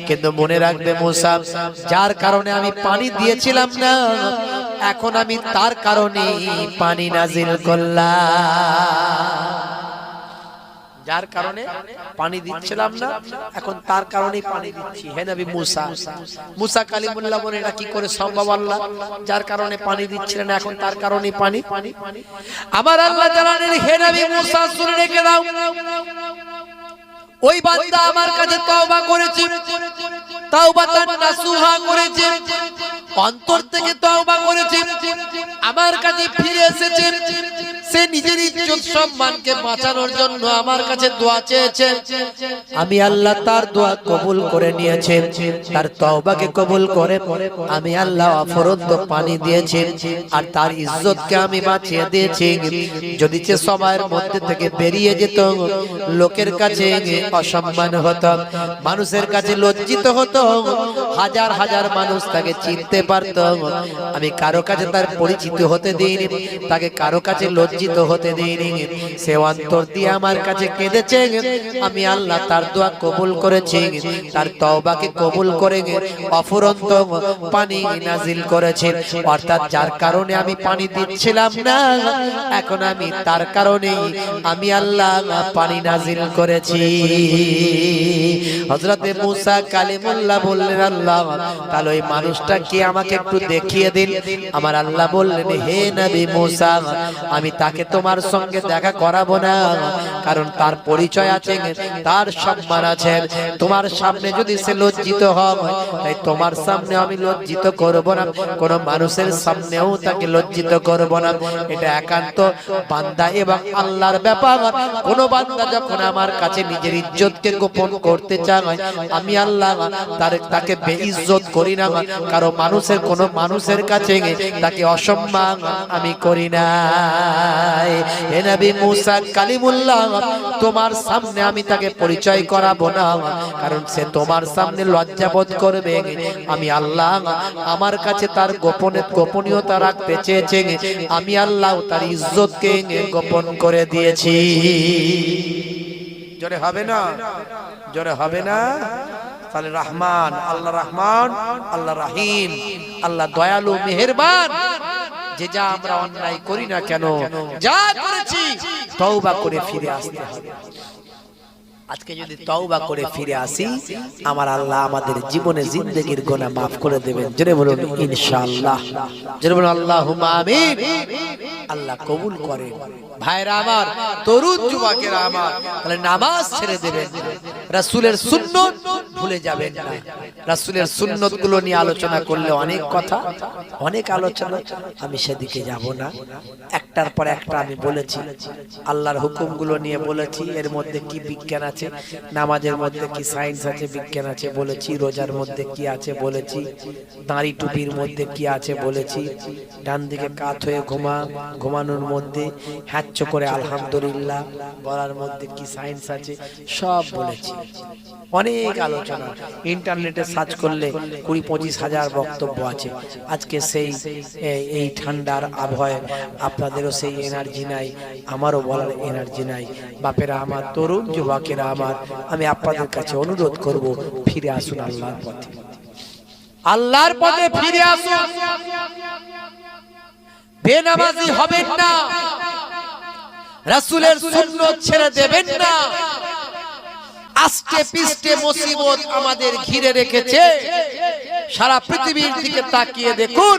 কিন্তু মনে রাখবে মুসা, যার কারণে আমি পানি দিয়েছিলাম না, এখন আমি তার কারণে পানি নাজিল করলাম। যার কারণে পানি দিচ্ছিলাম না, এখন তার কারণেই পানি দিচ্ছি। হে নবী মুসা, মুসা কালিমুল্লাহ বলে এটা কি করে সম্ভব? আল্লাহ যার কারণে পানি দিচ্ছিলেন, এখন তার কারণেই পানি। আমার আল্লাহ জানালেন, হে নবী মুসা শুনে রেখে দাও, ওই বান্দা আমার কাছে তওবা করেছে, তাওবাতান নাসুহা করেছে, অন্তর থেকে তওবা করেছে, আমার কাছে ফিরে এসেছে, সে নিজের ইজ্জত সম্মানকে বাঁচানোর জন্য আমার কাছে দোয়া চেয়েছে, আমি আল্লাহ তার দোয়া কবুল করে নিয়েছি, তার তওবাকে কবুল করে আমি আল্লাহ অফুরন্ত পানি দিয়েছি, আর তার ইজ্জতকে আমি বাঁচিয়ে দিয়েছি। যদি সে সবার মধ্যে থেকে বেরিয়ে যেত, লোকের কাছে অসম্মান হতো, মানুষের কাছে লজ্জিত হতো, হাজার হাজার মানুষ তাকে চিনতে পারত, আমি কারো কাছে তার পরিচিত হতে দিইনি, তাকে কারো কাছে লজ্জিত হতে দিইনি। সে অন্তর দিয়ে আমার কাছে কেঁদেছে, আমি আল্লাহ তার দোয়া কবুল করেছি, তার তওবাকে কবুল করে অফুরন্ত পানি নাজিল করেছে। অর্থাৎ যার কারণে আমি পানি দিচ্ছিলাম না, এখন আমি তার কারণেই আমি আল্লাহ পানি নাজিল করেছি। হযরতে মুসা কালিমুল্লাহ বললেন, আল্লাহ তাহলে ওই মানুষটা কি আমাকে একটু দেখিয়ে দিন। আমার আল্লাহ বললেন, হে নবী মুসা, আমি তাকে তোমার সঙ্গে দেখা করাবো না, কারণ তার পরিচয় আছে, তার সম্মান আছে। তোমার সামনে যদি সে লজ্জিত হয়, তাই তোমার সামনে আমি লজ্জিত করব না, কোন মানুষের সামনেও তাকে লজ্জিত করব না। এটা একান্ত বান্দা এবং আল্লাহর ব্যাপার। কোন বান্দা যখন আমার কাছে নিজের ইজ্জতকে গোপন করতে চায়, আমি আল্লাহ তাকে বেইজ্জত করি না, কারণ মানুষের কোন মানুষের কাছে তাকে অসম্মান আমি করি না। হে নবী মুসা কালিমুল্লাহ, তোমার সামনে আমি তাকে পরিচয় করাবো না, কারণ সে তোমার সামনে লজ্জাবোধ করবে। আমি আল্লাহ আমার কাছে তার গোপনীয়তা রাখতে চেয়েছে, আমি আল্লাহ তার ইজ্জতকে গোপন করে দিয়েছি। জোরে হবে না, জোরে হবে না। তাহলে রহমান, আল্লাহ রহমান, আল্লাহ রহিম, আল্লাহ দয়ালু মেহেরবান। যে যা আমরা অন্যায় করি না কেন, যা করেছি তওবা করে ফিরে আসতে হবে। আজকে যদি তওবা করে ফিরে আসি, আমার আল্লাহ আমাদের জীবনে জিন্দেগির গুনাহ maaf করে দেবেন। জোরে বলুন ইনশাআল্লাহ, জোরে বলুন আল্লাহুম্মা আমিন। আল্লাহ কবুল করেন। ভাইরা আমার, তরুণ যুবকেরা আমার, তাহলে নামাজ ছেড়ে দেবেন, রাসূলের সুন্নাত ভুলে যাবেন না। রাসূলের সুন্নাত গুলো নিয়ে আলোচনা করলে অনেক কথা, অনেক আলোচনা, আমি সেদিকে যাব না। একটার পর একটা আমি বলেছি, আল্লাহর হুকুমগুলো নিয়ে বলেছি, এর মধ্যে কি বিজ্ঞান আছে, নামাজের মধ্যে কি সায়েন্স আছে, বিজ্ঞান আছে বলেছি, রোজার মধ্যে কি আছে বলেছি, দাড়ি টুপির মধ্যে কি আছে বলেছি, ডান দিকে কাত হয়ে ঘুমানোর মধ্যে হ্যাচ্চ করে আলহামদুলিল্লাহ বলার মধ্যে কি সায়েন্স আছে, সব বলেছি। অনেক আলোচনা, ইন্টারনেটে সার্চ করলে 20-25 হাজার বক্তব্য আছে। আজকে সেই এই ঠান্ডার আবহাওয়ায় আপনাদেরও সেই এনার্জি নাই, আমারও বলার এনার্জি নাই। বাপেরা আমার, তরুণ যুবকেরা আমার, আমি আপনাদের কাছে অনুরোধ করব, ফিরে আসুন আল্লাহর পথে, আল্লাহর পথে ফিরে আসুন। বেনামাজি হবেন না, রাসূলের সুন্নাত ছেড়ে দেবেন না। আস্তে পিস্তে মুসিবত আমাদের ঘিরে রেখেছে। সারা পৃথিবীর দিকে তাকিয়ে দেখুন,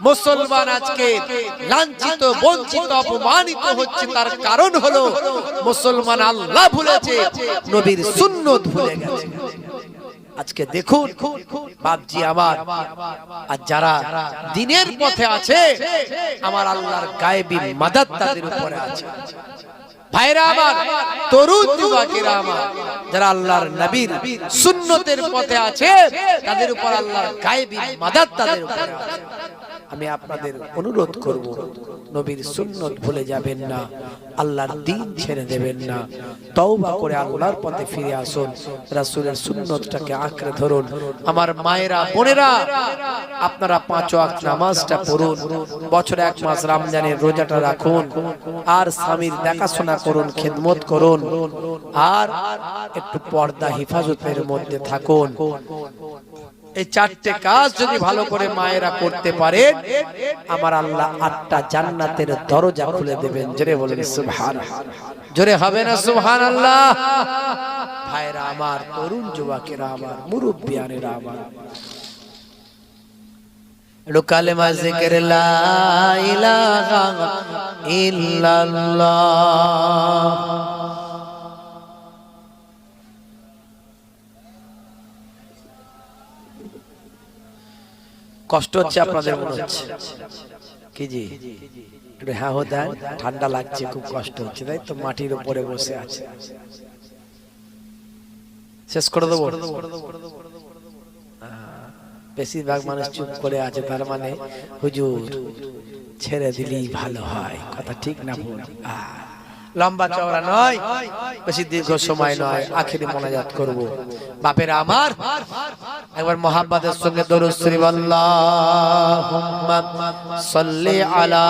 মুসলমান আজকে লাঞ্ছিত, বঞ্চিত, অপমানিত হচ্ছে। তার কারণ হলো মুসলমান আল্লাহ ভুলেছে, নবীর সুন্নাত ভুলে গেছে। আজকে দেখুন বাপজি আমার, আর যারা দ্বীনের পথে আছে, আমার আল্লাহর গায়েবী মাদদ তাদের উপরে আছে। ভাইরা আমার, তরুণ যুবকেরা আমার, যারা আল্লাহর নবীর সুন্নতের পথে আছে, তাদের উপর আল্লাহর গায়েবী মাদদ তাদের উপরে আছে। আমি আপনাদের অনুরোধ করব, নবীর সুন্নত ভুলে যাবেন না, আল্লাহর দ্বীন ছেড়ে দেবেন না। তওবা করে আল্লাহর পথে ফিরে আসুন, রাসূলের সুন্নতটাকে আঁকড়ে ধরুন। আমার মায়েরা, বোনেরা, আপনারা 5 ওয়াক্ত নামাজটা পড়ুন, বছরে 1 মাস রমজানের রোজাটা রাখুন, আর স্বামীর দেখাশোনা করুন, খেদমত করুন, আর একটু পর্দা হিফাজতের মধ্যে থাকুন। এই 4টে কাজ যদি ভালো করে মায়েরা করতে পারেন, আমার আল্লাহ 8টা জান্নাতের দরজা খুলে দেবেন। জোরে বলেন সুবহানাল্লাহ, জোরে হবে না সুবহানাল্লাহ? ভাইরা আমার, তরুণ যুবকেরা আমার, মুরব্বিয়ানেরা আমার, কালেমা জিকির লা ইলাহা ইল্লাল্লাহ। কষ্ট হচ্ছে আপনাদের, মনে হচ্ছে কি জি? একটু হ্যাঁ দেন, ঠান্ডা লাগছে, খুব কষ্ট হচ্ছে, তাই তো? মাটির উপরে বসে আছে। শেষ করে দেবো? বেশিরভাগ মানুষ চুপ করে আছে, তার মানে হুজুর ছেড়ে দিলেই ভালো হয়। কথা ঠিক না ভুল? লম্বা চওড়া নয়, বেশি দীর্ঘ সময় নয়, আখেরি মোনাজাত করব। বাপেরা আমার, একবার মুহাব্বতের সঙ্গে দরুদ শরীফ, আল্লাহুম্মা সাল্লি আলা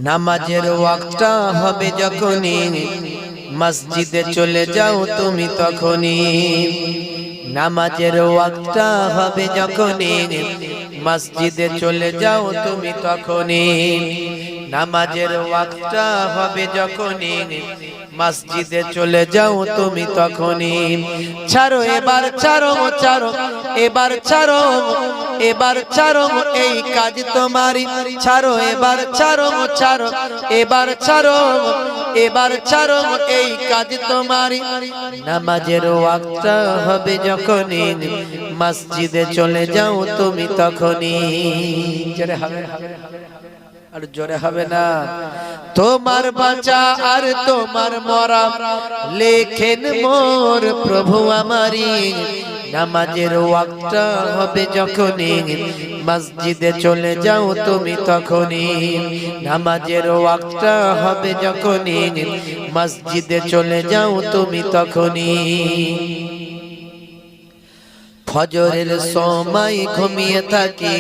নামাজের ওয়াক্তটা হবে যখনই, মসজিদে চলে যাও তুমি তখনই। নামাজের ওয়াক্তটা হবে যখনই, মসজিদে চলে যাও তুমি তখনই। নামাজের ওয়াক্তটা হবে যখনই, মসজিদে চলে যাও তুমি তখনই। ছাড়ো এবার, ছাড়ো ছাড়ো এবার, ছাড়ো এবার, ছাড়ো এই কাজ তোমারই। ছাড়ো এবার, ছাড়ো ছাড়ো এবার, ছাড়ো এবার, ছাড়ো এই কাজ তোমারই। নামাজের ওয়াক্তটা হবে যখনই, মসজিদে চলে যাও তুমি তখনই। জোরে হবে, আর জোরে হবে না? তোমার বাঁচা আর তোমার মরা লেখেন মোর প্রভু আমারি। নামাজের ওয়াক্তটা হবে যখনই, মসজিদে চলে যাও তুমি তখনই। নামাজের ওয়াক্তটা হবে যখনই, মসজিদে চলে যাও তুমি তখনই। ফজরের সময় ঘুমিয়ে থাকি,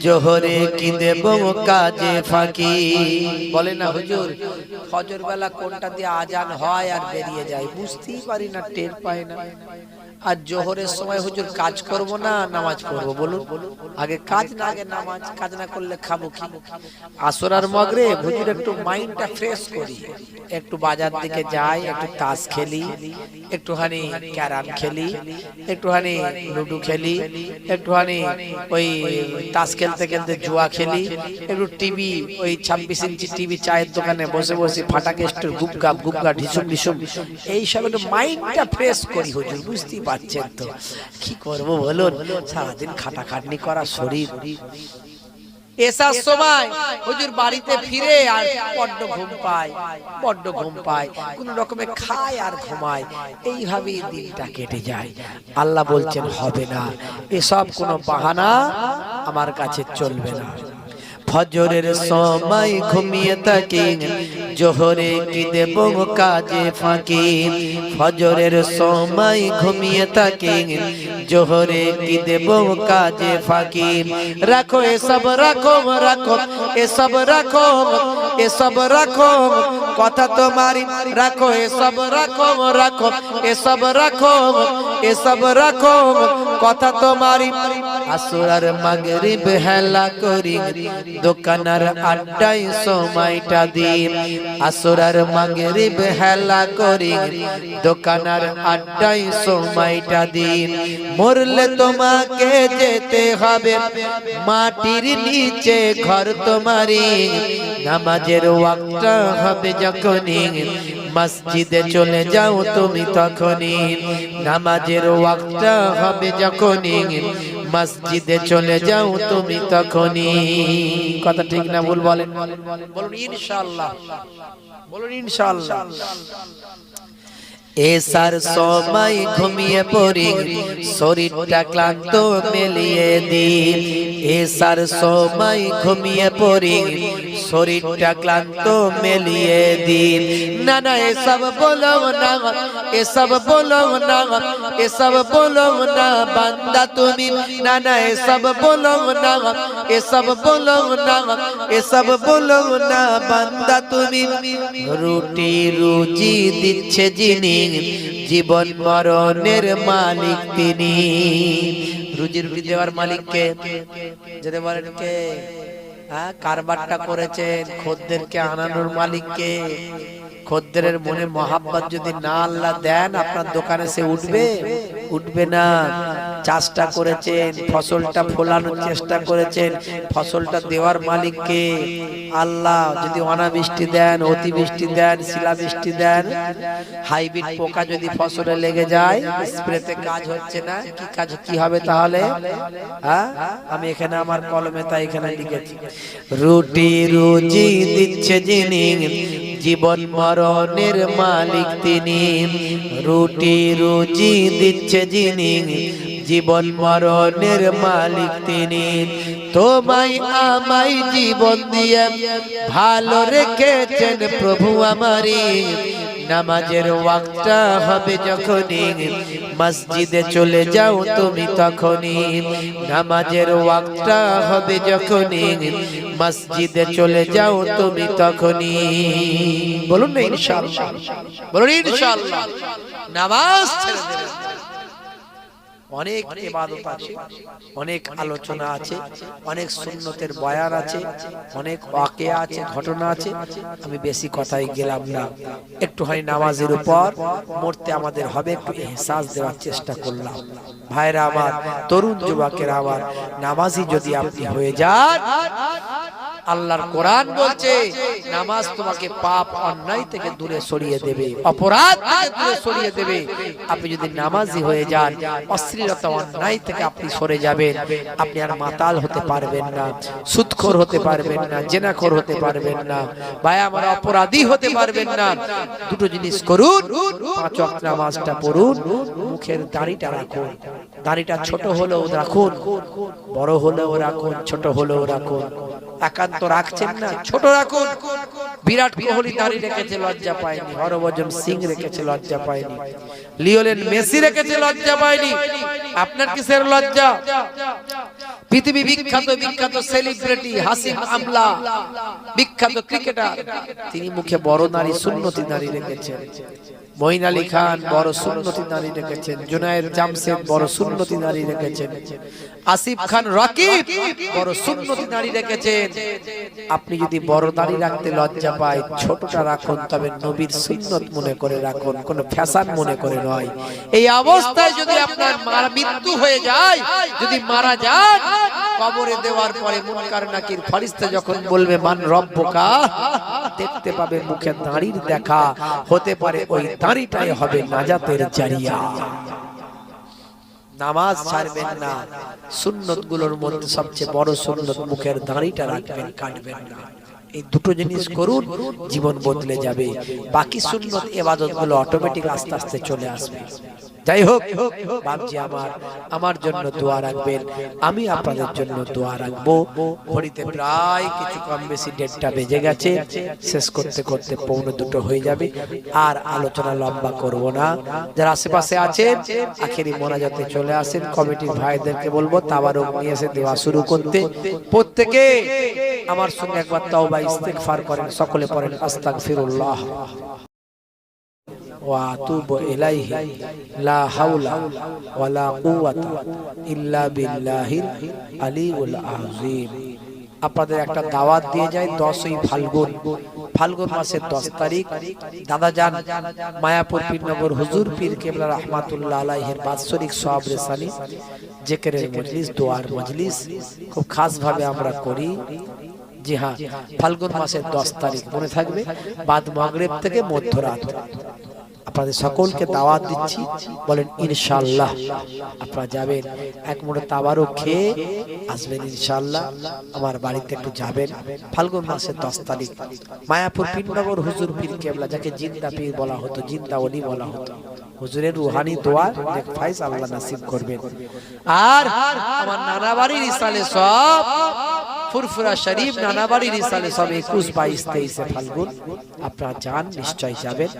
জোহরে কি দেব কাজে ফাঁকি। বলে না হুজুর ফজর বেলা কোনটা দিয়ে আজান হয় আর বেরিয়ে যায় বুঝতেই পারি না, টের পাই না। আর জোহরের সময় হুজুর কাজ করব না নামাজ পড়বো, বলুন আগে কাজ না আগে নামাজ? কাজ না করলে খাবো কি? আসর আর মাগরিব হুজুর একটু মাইন্ডটা ফ্রেশ করি, একটু বাজার দিকে যাই, একটু তাস খেলি, একটুখানি ক্যারাম খেলি, একটুখানি লুডো খেলি, একটুখানি ওই তাস খেলতে খেলতে জুয়া খেলি, একটু টিভি ওই 26 ইঞ্চি টিভি চায়ের দোকানে বসে বসে ফাটাকেস্টের গুপগাপ গুপগা ঢিসুম ঢিসুম এইসব একটু মাইন্ডটা ফ্রেশ করি হুজুর, বুঝতেই পারছেন তো। কি করবো বলুন, সারাদিন খাটাখাটনি করা শরীর, এসার সময় হুজুর বাড়িতে ফিরে আর বড্ড ঘুম পায়, বড্ড ঘুম পায়, কোন রকমে খায় আর ঘুমায়, এইভাবেই দিনটা কেটে যায়। আল্লাহ বলছেন হবে না, এসব কোনো বাহানা আমার কাছে চলবে না। ফজরের সময় ঘুমিয়ে থাকি, জোহরে কি দেব কাজে ফাঁকি। ফজরের সময় ঘুমিয়ে থাকি, জোহরে কি দেব কাজে ফাঁকি। রাখো এসব রাখো, রাখো এসব রাখো, এসব রাখো কথা তোমারি, রাখো এসব রাখো, রাখো এসব রাখো, এসব রাখো কথা তোমারি। আসর আর মাগরিব হেলা করি, দোকানার আড্ডায় সময়টা দিন। আসর আর মাগরিব হেলা করি, দোকানার আড্ডায় সময়টা দিন। মরলে তোমাকে যেতে হবে মাটির নিচে ঘর তোমারি। নামাজের ওয়াক্তটা হবে যখনই, মসজিদে চলে যাও তুমি তখনই। নামাজের ওয়াক্তটা হবে যখনই, মসজিদে চলে যাও তুমি তখনই। কথা ঠিক না ভুল বলেন? বলুন ইনশাআল্লাহ, বলুন ইনশাআল্লাহ। এসার সময় ঘুমিয়ে পড়ি, শরীরটা ক্লান্ত মেলিয়ে দিই। এসার সময় ঘুমিয়ে পড়ি, শরীরটা ক্লান্ত মেলিয়ে দিন। না না এসব বলো না, এসব বলো না, এসব বলো না বান্দা তুমি। না না এসব বলো না, এসব বলো না, এসব বলো না বান্দা তুমি। রুটি রুজি দিচ্ছে যিনি, জীবন মরণের মালিক তিনি। রুজি রুটি দেওয়ার মালিককে যদি বলেন কে? কারবারটা করেছেন খদ্দেরকে আনানোর মালিককে। খদ্দের মনে মহাব্বত যদি না আল্লাহ দেন, আপনার দোকানে সে উঠবে? উঠবে না। চাষটা করেছেন, ফসলটা ফলানোর চেষ্টা করেছেন, ফসলটা দেওয়ার মালিককে আল্লাহ। যদি অনাবৃষ্টি দেন, অতিবৃষ্টি দেন, শিলাবৃষ্টি দেন, হাইব্রিড পোকা যদি ফসলে লেগে যায়, স্প্রেতে কাজ হচ্ছে না, কি কাজ কি হবে তাহলে? আমি এখানে আমার কলমে তাই এখানে লিখেছি, রুটি রুজি দিচ্ছে যিনি, জীবন মরণের মালিক তিনি। রুটি রুজি দিচ্ছে যিনি, জীবন মরণের মালিক তিনি। তোমায় আমায় জীবন দিয়ে ভালো রেখেছেন প্রভু আমারি। নামাজের ওয়াক্তটা হবে যখনই, মসজিদে চলে যাও তুমি তখনই। নামাজের ওয়াক্তটা হবে যখনই, মসজিদে চলে যাও তুমি তখনই। বলুন না ইনশাআল্লাহ, বলুন ইনশাআল্লাহ। নামাজ ছেড়ে দেবেন। অনেক ইবাদত আছে, অনেক আলোচনা আছে, অনেক সুন্নতের বয়ান আছে, অনেক ওয়াকিয়া আছে, ঘটনা আছে। আমি বেশি কথাই গেলাম না, একটুখানি নামাজের উপর মরতে আমাদের হবে একটু ইহসাস দেওয়ার চেষ্টা করলাম। ভাইরা আমার, তরুণ যুবকেরা আমার, নামাজি যদি আপনি হয়ে যান, আল্লাহর কোরআন বলছে নামাজ তোমাকে পাপ অন্যায় থেকে দূরে সরিয়ে দেবে, অপরাধ থেকে দূরে সরিয়ে দেবে। আপনি যদি নামাজি হয়ে যান, অশ্লীলতা অন্যায় থেকে আপনি সরে যাবেন। আপনি আর মাতাল হতে পারবেন না, সুদখোর হতে পারবেন না, জেনাখোর হতে পারবেন না, ভাই আমার অপরাধী হতে পারবেন না। দুটো জিনিস করুন, 5 ওয়াক্ত নামাজটা পড়ুন, মুখের দাড়িটা রাখুন। দাড়িটা ছোট হলেও রাখুন, বড় হলেও রাখুন, ছোট হলেও রাখুন। একান্ত রাখছেন না, ছোট রাখুন। বিরাট কোহলি দাড়ি রেখেছে, লজ্জা পায়নি। হরভজন সিং রেখেছে, লজ্জা পায়নি। লিওনেল মেসি রেখেছে, লজ্জা পায়নি। আপনার কিসের লজ্জা? পৃথিবী বিখ্যাত বিখ্যাত সেলিব্রিটি হাসিম আমলা, বিখ্যাত ক্রিকেটার, তিনি মুখে বড় নারী সুন্নতি নারী রেখেছেন। মঈন আলী খান বড় সুন্নতি নারী রেখেছেন। জুনায়েদ জামশেদ বড় সুন্নতি নারী রেখেছেন। আসিফ খান রাকিব বড় সুন্নতি নারী রেখেছেন। আপনি যদি বড় দাড়ি রাখতে লজ্জা পায়, ছোটটা রাখুন, তবে নবীর সুন্নত মনে করে রাখুন, কোনো ফ্যাশন মনে করে নয়। এই অবস্থায় যদি আপনার মৃত্যু হয়ে যায়, যদি মারা যান, কবরে দেওয়ার পরে মুনকার নাকির ফেরেশতা যখন বলবে মান রব্বুকা, দেখতে পাবে মুখে দাড়ির দেখা, হতে পারে ওই দাড়িটাই হবে নাজাতের জারিয়া। নামাজ ছাড়বেন না, সুন্নত গুলোর মধ্যে সবচেয়ে বড় সুন্নত মুখের দাড়িটা রাখবেন, কাটবেন না। এই দুটো জিনিস করুন, জীবন বদলে যাবে। বাকি সুন্নত ইবাদত গুলো অটোমেটিক আস্তে আস্তে চলে আসবে। যাই হোক, বাপজি আমার জন্য দোয়া রাখবেন, আমি আপনাদের জন্য দোয়া রাখবো। ঘড়িতে প্রায় কিছু কম বেশি 1:30 বেজে গেছে, শেষ করতে করতে 1:45 হয়ে যাবে। আর আলোচনা লম্বা করব না। যারা আশেপাশে আছেন আখেরি মোনাজাতে চলে আসেন। কমিটির ভাইদেরকে বলবো তাবারুক নিয়ে এসে দেওয়া শুরু করতে। প্রত্যেকে আমার সঙ্গে একবার তাওবা ইস্তিগফার করেন, সকলে পড়েন আস্তাগফিরুল্লাহ ওয়া আতুবু ইলাইহি লা হাওলা ওয়ালা কুওয়াতা ইল্লা বিল্লাহিল আলিউল আযীম। আপনাদের একটা দাওয়াত দিয়ে যায় 10ই ফাল্গুন মাসের 10 তারিখ দাদাজান মায়াপুর পীরনগর হুজুর পীর কেবলা রাহমাতুল্লাহ আলাইহির বাৎসরিক সওয়াব রেসানি জিকিরের মজলিস, দোয়ার মজলিস খুব খাস ভাবে আমরা করি। জি হ্যাঁ, ফাল্গুন মাসের 10 তারিখ মনে থাকবে, বাদ মাগরিব থেকে মধ্যরাত। আপনাদের সকলকে দাওয়াত দিচ্ছি, বলেন ইনশাআল্লাহ আপনারা যাবেন। এক মুঠো তাবারুক খেয়ে আসবেন ইনশাআল্লাহ। আমার বাড়িতে একটু যাবেন। ফাল্গুন মাসের 10 তারিখ মায়াপুর পীরনগর হুজুর পীর কেবলা, যাকে জিন্দা পীর বলা হতো, জিন্দা ওলি বলা হতো, হুজুরের রুহানি দোয়া নেক ফাইজ আল্লাহ নসিব করবেন। আর আমার নানা বাড়ির ইসালে সব ফুরফুরা শরীফ, নানা বাড়ির ইসালে সব 21, 22, 23 ফাল্গুন আপনারা যান, নিশ্চয় যাবেন।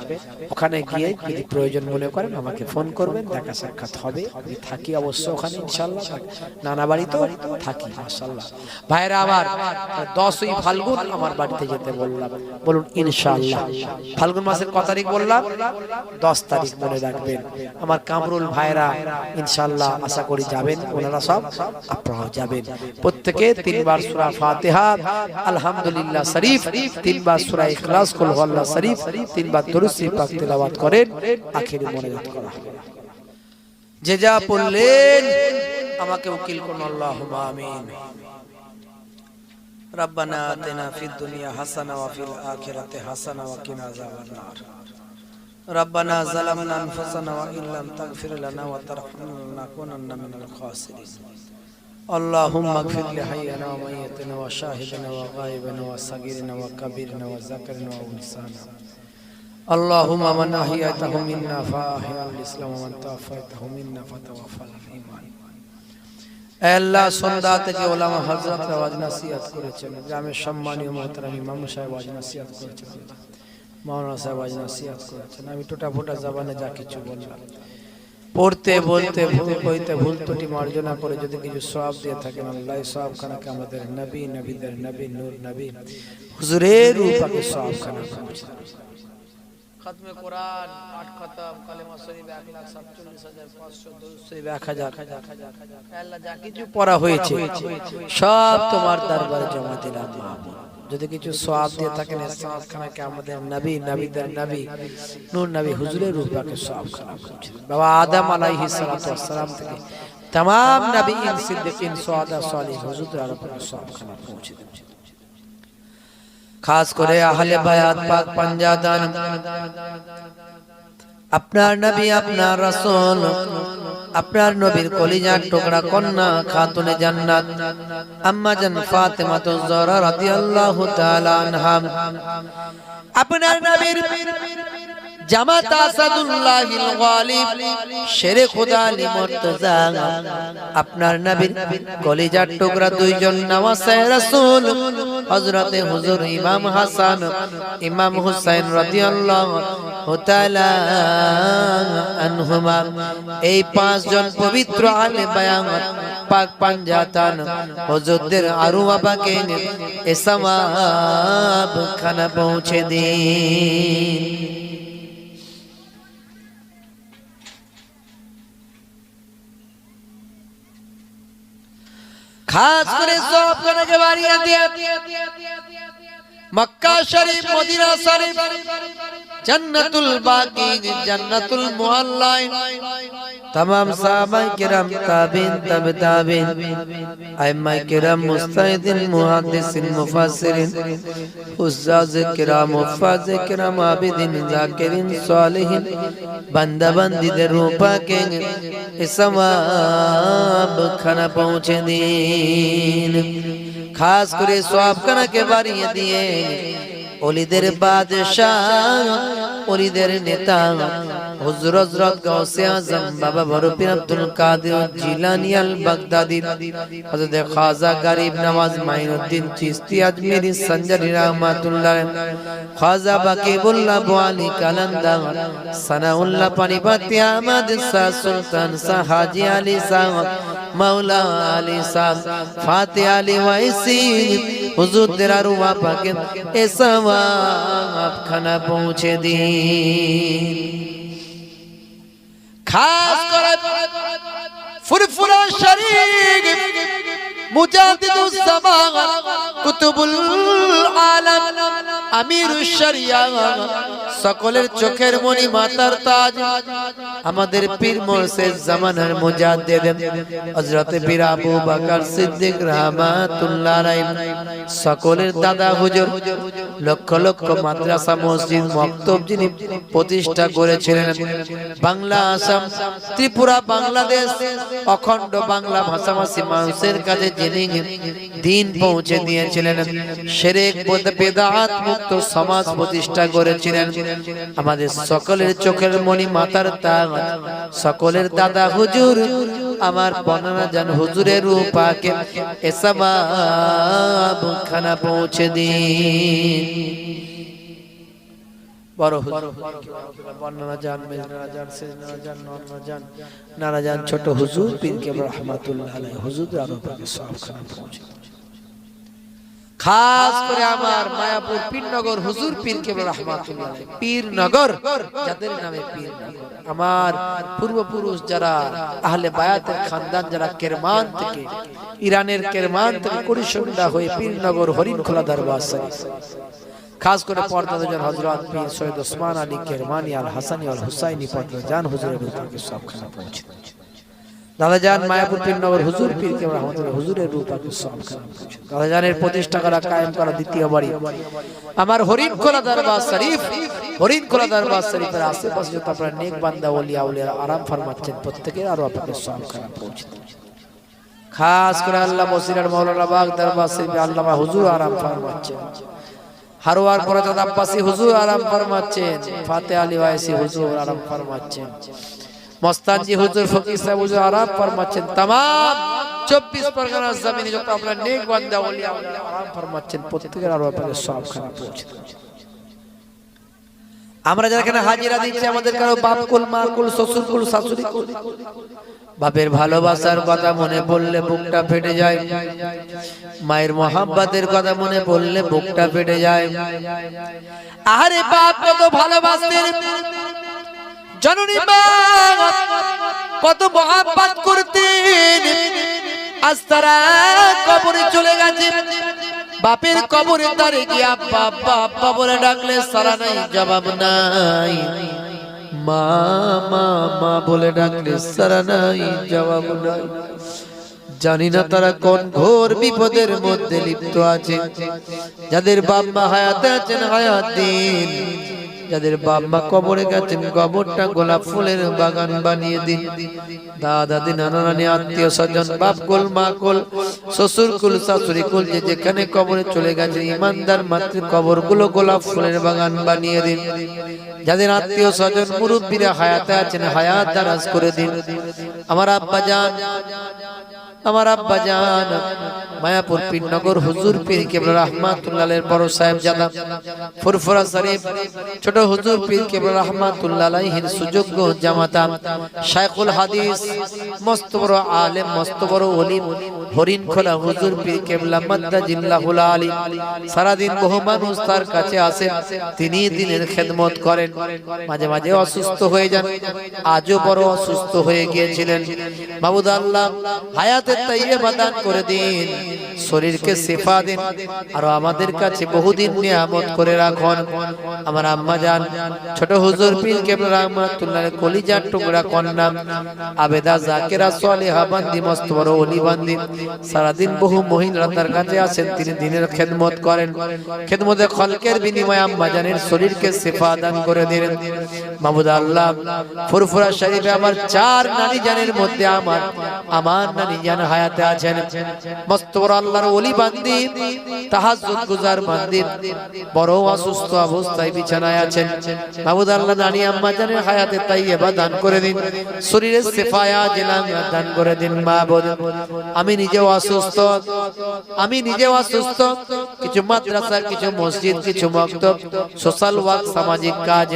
ওখানে গিয়ে যদি প্রয়োজন মনে করেন আমাকে ফোন করবেন, দেখা সাক্ষাৎ হবে। আমি থাকি অবশ্য ওখানে ইনশাআল্লাহ, নানা বাড়ি তো থাকি মাশাআল্লাহ। ভাইরা আমার 10ই ফাল্গুন আমার বাড়িতে যেতে বললাম, বলুন ইনশাআল্লাহ। ফাল্গুন মাসের কত তারিখ বললাম? 10 তারিখ মনে রাখবেন। আমার কামরুল ভাইরা ইনশাআল্লাহ আশা করি যাবেন, ওনারা সব আপনারাও যাবেন। প্রত্যেকে 3 বার সূরা ফাতিহা, আলহামদুলিল্লাহ শরীফ, 3 বার সূরা ইখলাস, কুল হুয়াল্লাহ শরীফ, 3 বার দরুদ শরীফ পাক তেলাওয়াত করেন, আখিরি মোনাজাত করা। যে যা পড়লেন আমাকে উকিল করুন, আল্লাহুম্মা আমিন। রব্বানা আতিনা ফিদ দুনিয়া হাসানা ওয়া ফিল আখিরাতি হাসানা ওয়া কিনা আযাবান নার। রব্বানা যালামনা আনফুসানা ওয়া ইল্লাম তাগফির লানা ওয়া তারহামনা লানাকুনান্না মিনাল খাসিরিন। اللهم اغفر لحينا وميتنا وشاهدنا وغائبنا وصغيرنا وكبيرنا وذكرنا وانثانا. اللهم من احييته منا فاحيا الاسلام ومن توفيته منا فتوفى الايمان. اے اللہ সন্ধ্যা থেকে ওলামা হযরতরা ওয়াজ নসিহত করেছেন, গ্রামের সম্মানীয় মুহতারাম ইমাম সাহেব ওয়াজ নসিহত করেছেন, মাওলানা সাহেব ওয়াজ নসিহত করেছেন। আমি টোটা ফোটা জবানে যা কিছু বললাম, পড়তে বলতে ভুল কইতে ভুল ত্রুটি মার্জনা করে যদি কিছু সওয়াব দিয়ে থাকেন, আল্লাহ সওয়াব খানাকে আমাদের নবী, নবীদের নবী, নূর নবী হুজুরের রূপকে সওয়াব খানা পৌঁছে দেন। খতমে কোরআন 8 খতম, কালেমা শরীফ 1,47,500, দরুদ শরীফ 1000, আল্লাহ যা কিছু পড়া হয়েছে সব তোমার দরবারে জমা দিলাম। যদি কিছু সওয়াব দিয়ে থাকেন, সওয়াব খানাকে আমাদের নবী, নবীদের নবী, নূর নবী হুজুরের রূপকে সওয়াব খানা পৌঁছে দেন। বাবা আদম আলাইহিস সালাতু ওয়াস সালাম থেকে तमाम নবীন, সিদ্দিকিন, শুহাদা, সালিহিন হুজুরের রূপকে সওয়াব খানা পৌঁছে দেন। খাস করে আহলে বায়াত পাক পাঞ্জাদান, আপনার নবী, আপনার রাসূল, আপনার নবীর কলিজার টুকরা কন্যা খাতুনে জান্নাত আম্মা জান ফাতেমাতুজ জহরা রাদিয়াল্লাহু তাআলা আনহা, আপনার নবীর জামাত আসাদুল্লাহিল গালিব শেরে খোদা আলী মুর্তজা আপনার নবীর কলিজার টুকরা দুইজন নওয়াসে রাসূল হযরতে হুজুর ইমাম হাসান ইমাম হুসাইন রাদিয়াল্লাহু তাআলা আনহুমা এই পাঁচজন পবিত্র আলে বায়াত পাক পাঞ্জাতান হুজুরদের আরওয়া পাকে এ সওয়াব খানা পৌঁছে দিন। खास करे सौंप करने के बारियां दिया मक्का शरीफ मदीना शरीफ जन्नतुल बाकी जन्नतुल मुअल्ला तमाम सहाबा किराम ताबीन तबे ताबीन अइम्मा किराम मुस्ताहिदीन मुहद्दिसिन मुफस्सिरीन हुज्जाज किराम हुफ्फाज किराम आबिदीन जाकिरीन सालिहीन बंदा बंदीদের রূপাকে সওয়াব খানা পৌঁছে দিন। খাস করে সওয়াব খানা কে বাড়িয়ে দিয়ে ওলিদের বাদশাহ ওলিদের নেতা হুজুর হযরত গাউসে আজম বাবা বরপীর আব্দুল কাদের জিলানী আল বাগদাদি হযরত খাজা গরিব নওয়াজ মাইনুদ্দিন চিশতি আজমেরি সঞ্জরি রহমাতুল্লাহ খাজা বাকিবুল্লাহ বুআলি কালান্দার সানাউল্লাহ পানিপতি আহমদ শাহ সুলতান শাহ হাজী আলী শাহ মাওলা আলী শাহ ফাতে আলী ওয়াইসি হুজুরদের আরওয়া পাকে এ সওয়াব খানা পৌঁছে দিন। खास कर फुरफुरा शरीक मुजाद्दिदुस समाअ कुतुबुल आलम আমিরুশ শরিয়া সকলের চোখের মনি মাতার তাজ আমাদের পীর মুর্শিদ জামানার মুজাদ্দিদ হযরত পীর আবু বকর সিদ্দিক রাহমাতুল্লাহ আলাইহি সকলের দাদা হুজুর লক্ষ লক্ষ মাদ্রাসা মসজিদ মক্তব যিনি প্রতিষ্ঠা করেছিলেন বাংলা আসাম ত্রিপুরা বাংলাদেশ অখণ্ড বাংলা ভাষাভাষী মানুষের কাছে যিনি দ্বীন পৌঁছে দিয়েছিলেন শিরক বিদআত মুক্ত সমাজ প্রতিষ্ঠা করেছিলেন আমাদের সকলের চোখের মনি মাতার তাজ সকলের দাদা হুজুর আমার বর্ণনা জান হুজুরের রূপাকে এ সওয়াব খানা পৌঁছে দিন। বড় হুজুর বর্ণনা জান মেজনা জান সেজনা জান নরনা জান নানা জান ছোট হুজুর পীর কেবলা রহমাতুল্লাহ আলাইহি হুজুর আর রূপাকে সওয়াব খানা পৌঁছে। খাস করে আমার মায়াপুর পীরনগর হুজুর পীর কেবলা রহমাতুল্লাহ আলাইহি পীরনগর যাদের নামে পীরনগর আমার পূর্বপুরুষ যারা আহলে বায়াতের খানদান যারা কেরমান থেকে ইরানের কেরমান থেকে কুরিশুন্ডা হয়ে পীরনগর হরিণখোলা দরবার শরীফ খাস করে পর্দা জান হযরত পীর সৈয়দ ওসমান আলী কেরমানি আল হাসানি আল হুসাইনি পর্দা জান হুজুরের রূপকে সবখানে পৌঁছে দাদা জান মায়াপুর পীরনগর হুজুর পীর কেবলা রহমাতুল্লাহ হুজুরের রূপকে সবখানে পৌঁছে দাদা জানের প্রতিষ্ঠা করা কায়েম করা দ্বিতীয় বাড়ি আমার হরিণখোলা দরবার শরীফ হরিণখোলা দরবার শরীফের আশেপাশে যত আপনারা নেক বান্দা ওলিয়া আউলিয়া আরাম ফরমাচ্ছেন প্রত্যেকের আরো আপনাদের সবখানে পৌঁছে খাস করে আল্লাহ বসিরার মাওলানা বাগ দরবার শরীফে আল্লামা হুজুর আরাম ফরমাচ্ছেন হারওয়ার পরাজাত আব্বাসী হুজুর আরাম ফরমাচ্ছেন ফাতে আলী ওয়াইসি হুজুর আরাম ফরমাচ্ছেন মস্তানজি হুজুর ফকির সাহেব হুজুর আরাম ফরমাচ্ছেন तमाम 24 পরগনার জমিনে যত আপনারা নেক বান্দা ওলিয়া আরাম ফরমাচ্ছেন প্রত্যেকের আরো আপনাদের সবখানে পৌঁছে। আমরা যারা এখানে হাজিরা দিচ্ছি আমাদের কারো বাপ কুল মা কুল শ্বশুর কুল শাশুড়ি কুল বাপের ভালোবাসার কথা মনে পড়লে বুকটা ফেটে যায় মায়ের মোহাব্বতের কথা মনে পড়লে বুকটা ফেটে যায়। আরে বাপ কত ভালোবাসতেন জননী মা কত মোহাব্বত করতেন আজ তারা কবরে চলে গেছে বাপের কবরে দাঁড়িয়ে গিয়ে আব্বা আব্বা আব্বা বলে ডাকলে সারা নাই জবাব নাই মা মা মা বলে ডাকলে সারা নাই জবাব নাই। জানি না তারা কোন ঘোর বিপদের মধ্যে লিপ্ত আছে যাদের বাপ মা হায়াতে আছেন হায়াত দিন যাদের বাপ মা কবরে গেছেন কবরটা গোলাপ ফুলের বাগান বানিয়ে দিন। দাদা দাদি নানা নানি আত্মীয় স্বজন বাপ কুল মা কুল শ্বশুর কুল শাশুড়ি কুল যে যেখানে কবরে চলে গেছে ইমানদার মাতৃ কবরগুলো গোলাপ ফুলের বাগান বানিয়ে দিন। যাদের আত্মীয় স্বজন মুরব্বীরা হায়াতে আছেন হায়াত দারাজ করে দিন। আমার আব্বা জান মায়াপুর পীরনগর হুজুর পীর কেবলা রহমাতুল্লাহের বড় সাহেবজাদা ফুরফুরা শরীফ ছোট হুজুর পীর কেবলা রহমাতুল্লাহ আলাইহির সুযোগ্য জামাতা শাইখুল হাদিস মস্ত বড় আলেম মস্ত বড় ওলি হরিণখোলা হুজুর পীর কেবলা মাদ্দাজিল্লাহুল আলী সারা দিন বহু মানুষ তার কাছে আসেন, তিনি দিনের খেদমত করেন। মাঝে মাঝে অসুস্থ হয়ে যান, আজও বড় অসুস্থ হয়ে গিয়েছিলেন। মাবুদ আল্লাহ হায়াতে তাইয়্যিবা দান করে দিন, শরীরকে শিফা দিন, আর আমাদের কাছে বহুদিন নিয়ামত করে রাখুন। আমার আম্মা জান ছোট হুজুর পীর কেবলা রহমাতুল্লাহের কলিজার টুকরা কন্যা আবেদা জাকিরা সালেহা বান্দি মস্ত বড় ওলি বান্দি সারা দিন বহু মহিলারা তার কাছে আসেন, তিনি দিনের খেদমত করেন। খেদমতে খলকের বিনিময়ে আম্মা জানের শরীরকে শিফা দান করে দিলেন। মাবুদ আল্লাহ ফুরফুরা শরীফে আমার 4 নানি জানের মধ্যে আমার নানি জান হায়াতে আছেন, মস্ত বড় আল্লাহর ওলি বান্দি তাহাজ্জুদ গুজার বান্দি বড় অসুস্থ অবস্থায় বিছানায় আছেন। মাবুদ আল্লাহ নানি আম্মা জানের হায়াতে তাইয়্যিবা দান করে দিন, শরীরে শিফায়া জিলাম দান করে দিন। মাবুদ আমি নিজেও অসুস্থ, কিছু মাদ্রাসা কিছু মসজিদ কিছু মক্তব সোশ্যাল ওয়ার্ক সামাজিক কাজ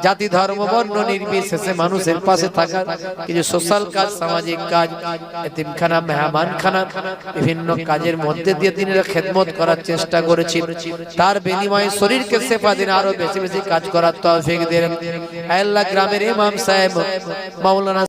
জাতি ধর্ম বর্ণ নির্বিশেষে মানুষের পাশে থাকা কিছু সোশ্যাল কাজ সামাজিক কাজ এতিমখানা মেহমানখানা বিভিন্ন কাজের মধ্যে দিয়ে দিনের খেদমত করার চেষ্টা করেছি। তার বিনিময়ে শরীরকে শিফা দিন, আরো বেশি বেশি কাজ করার তৌফিক দিন। আল্লাহ গ্রামের ইমাম সাহেব মাওলানা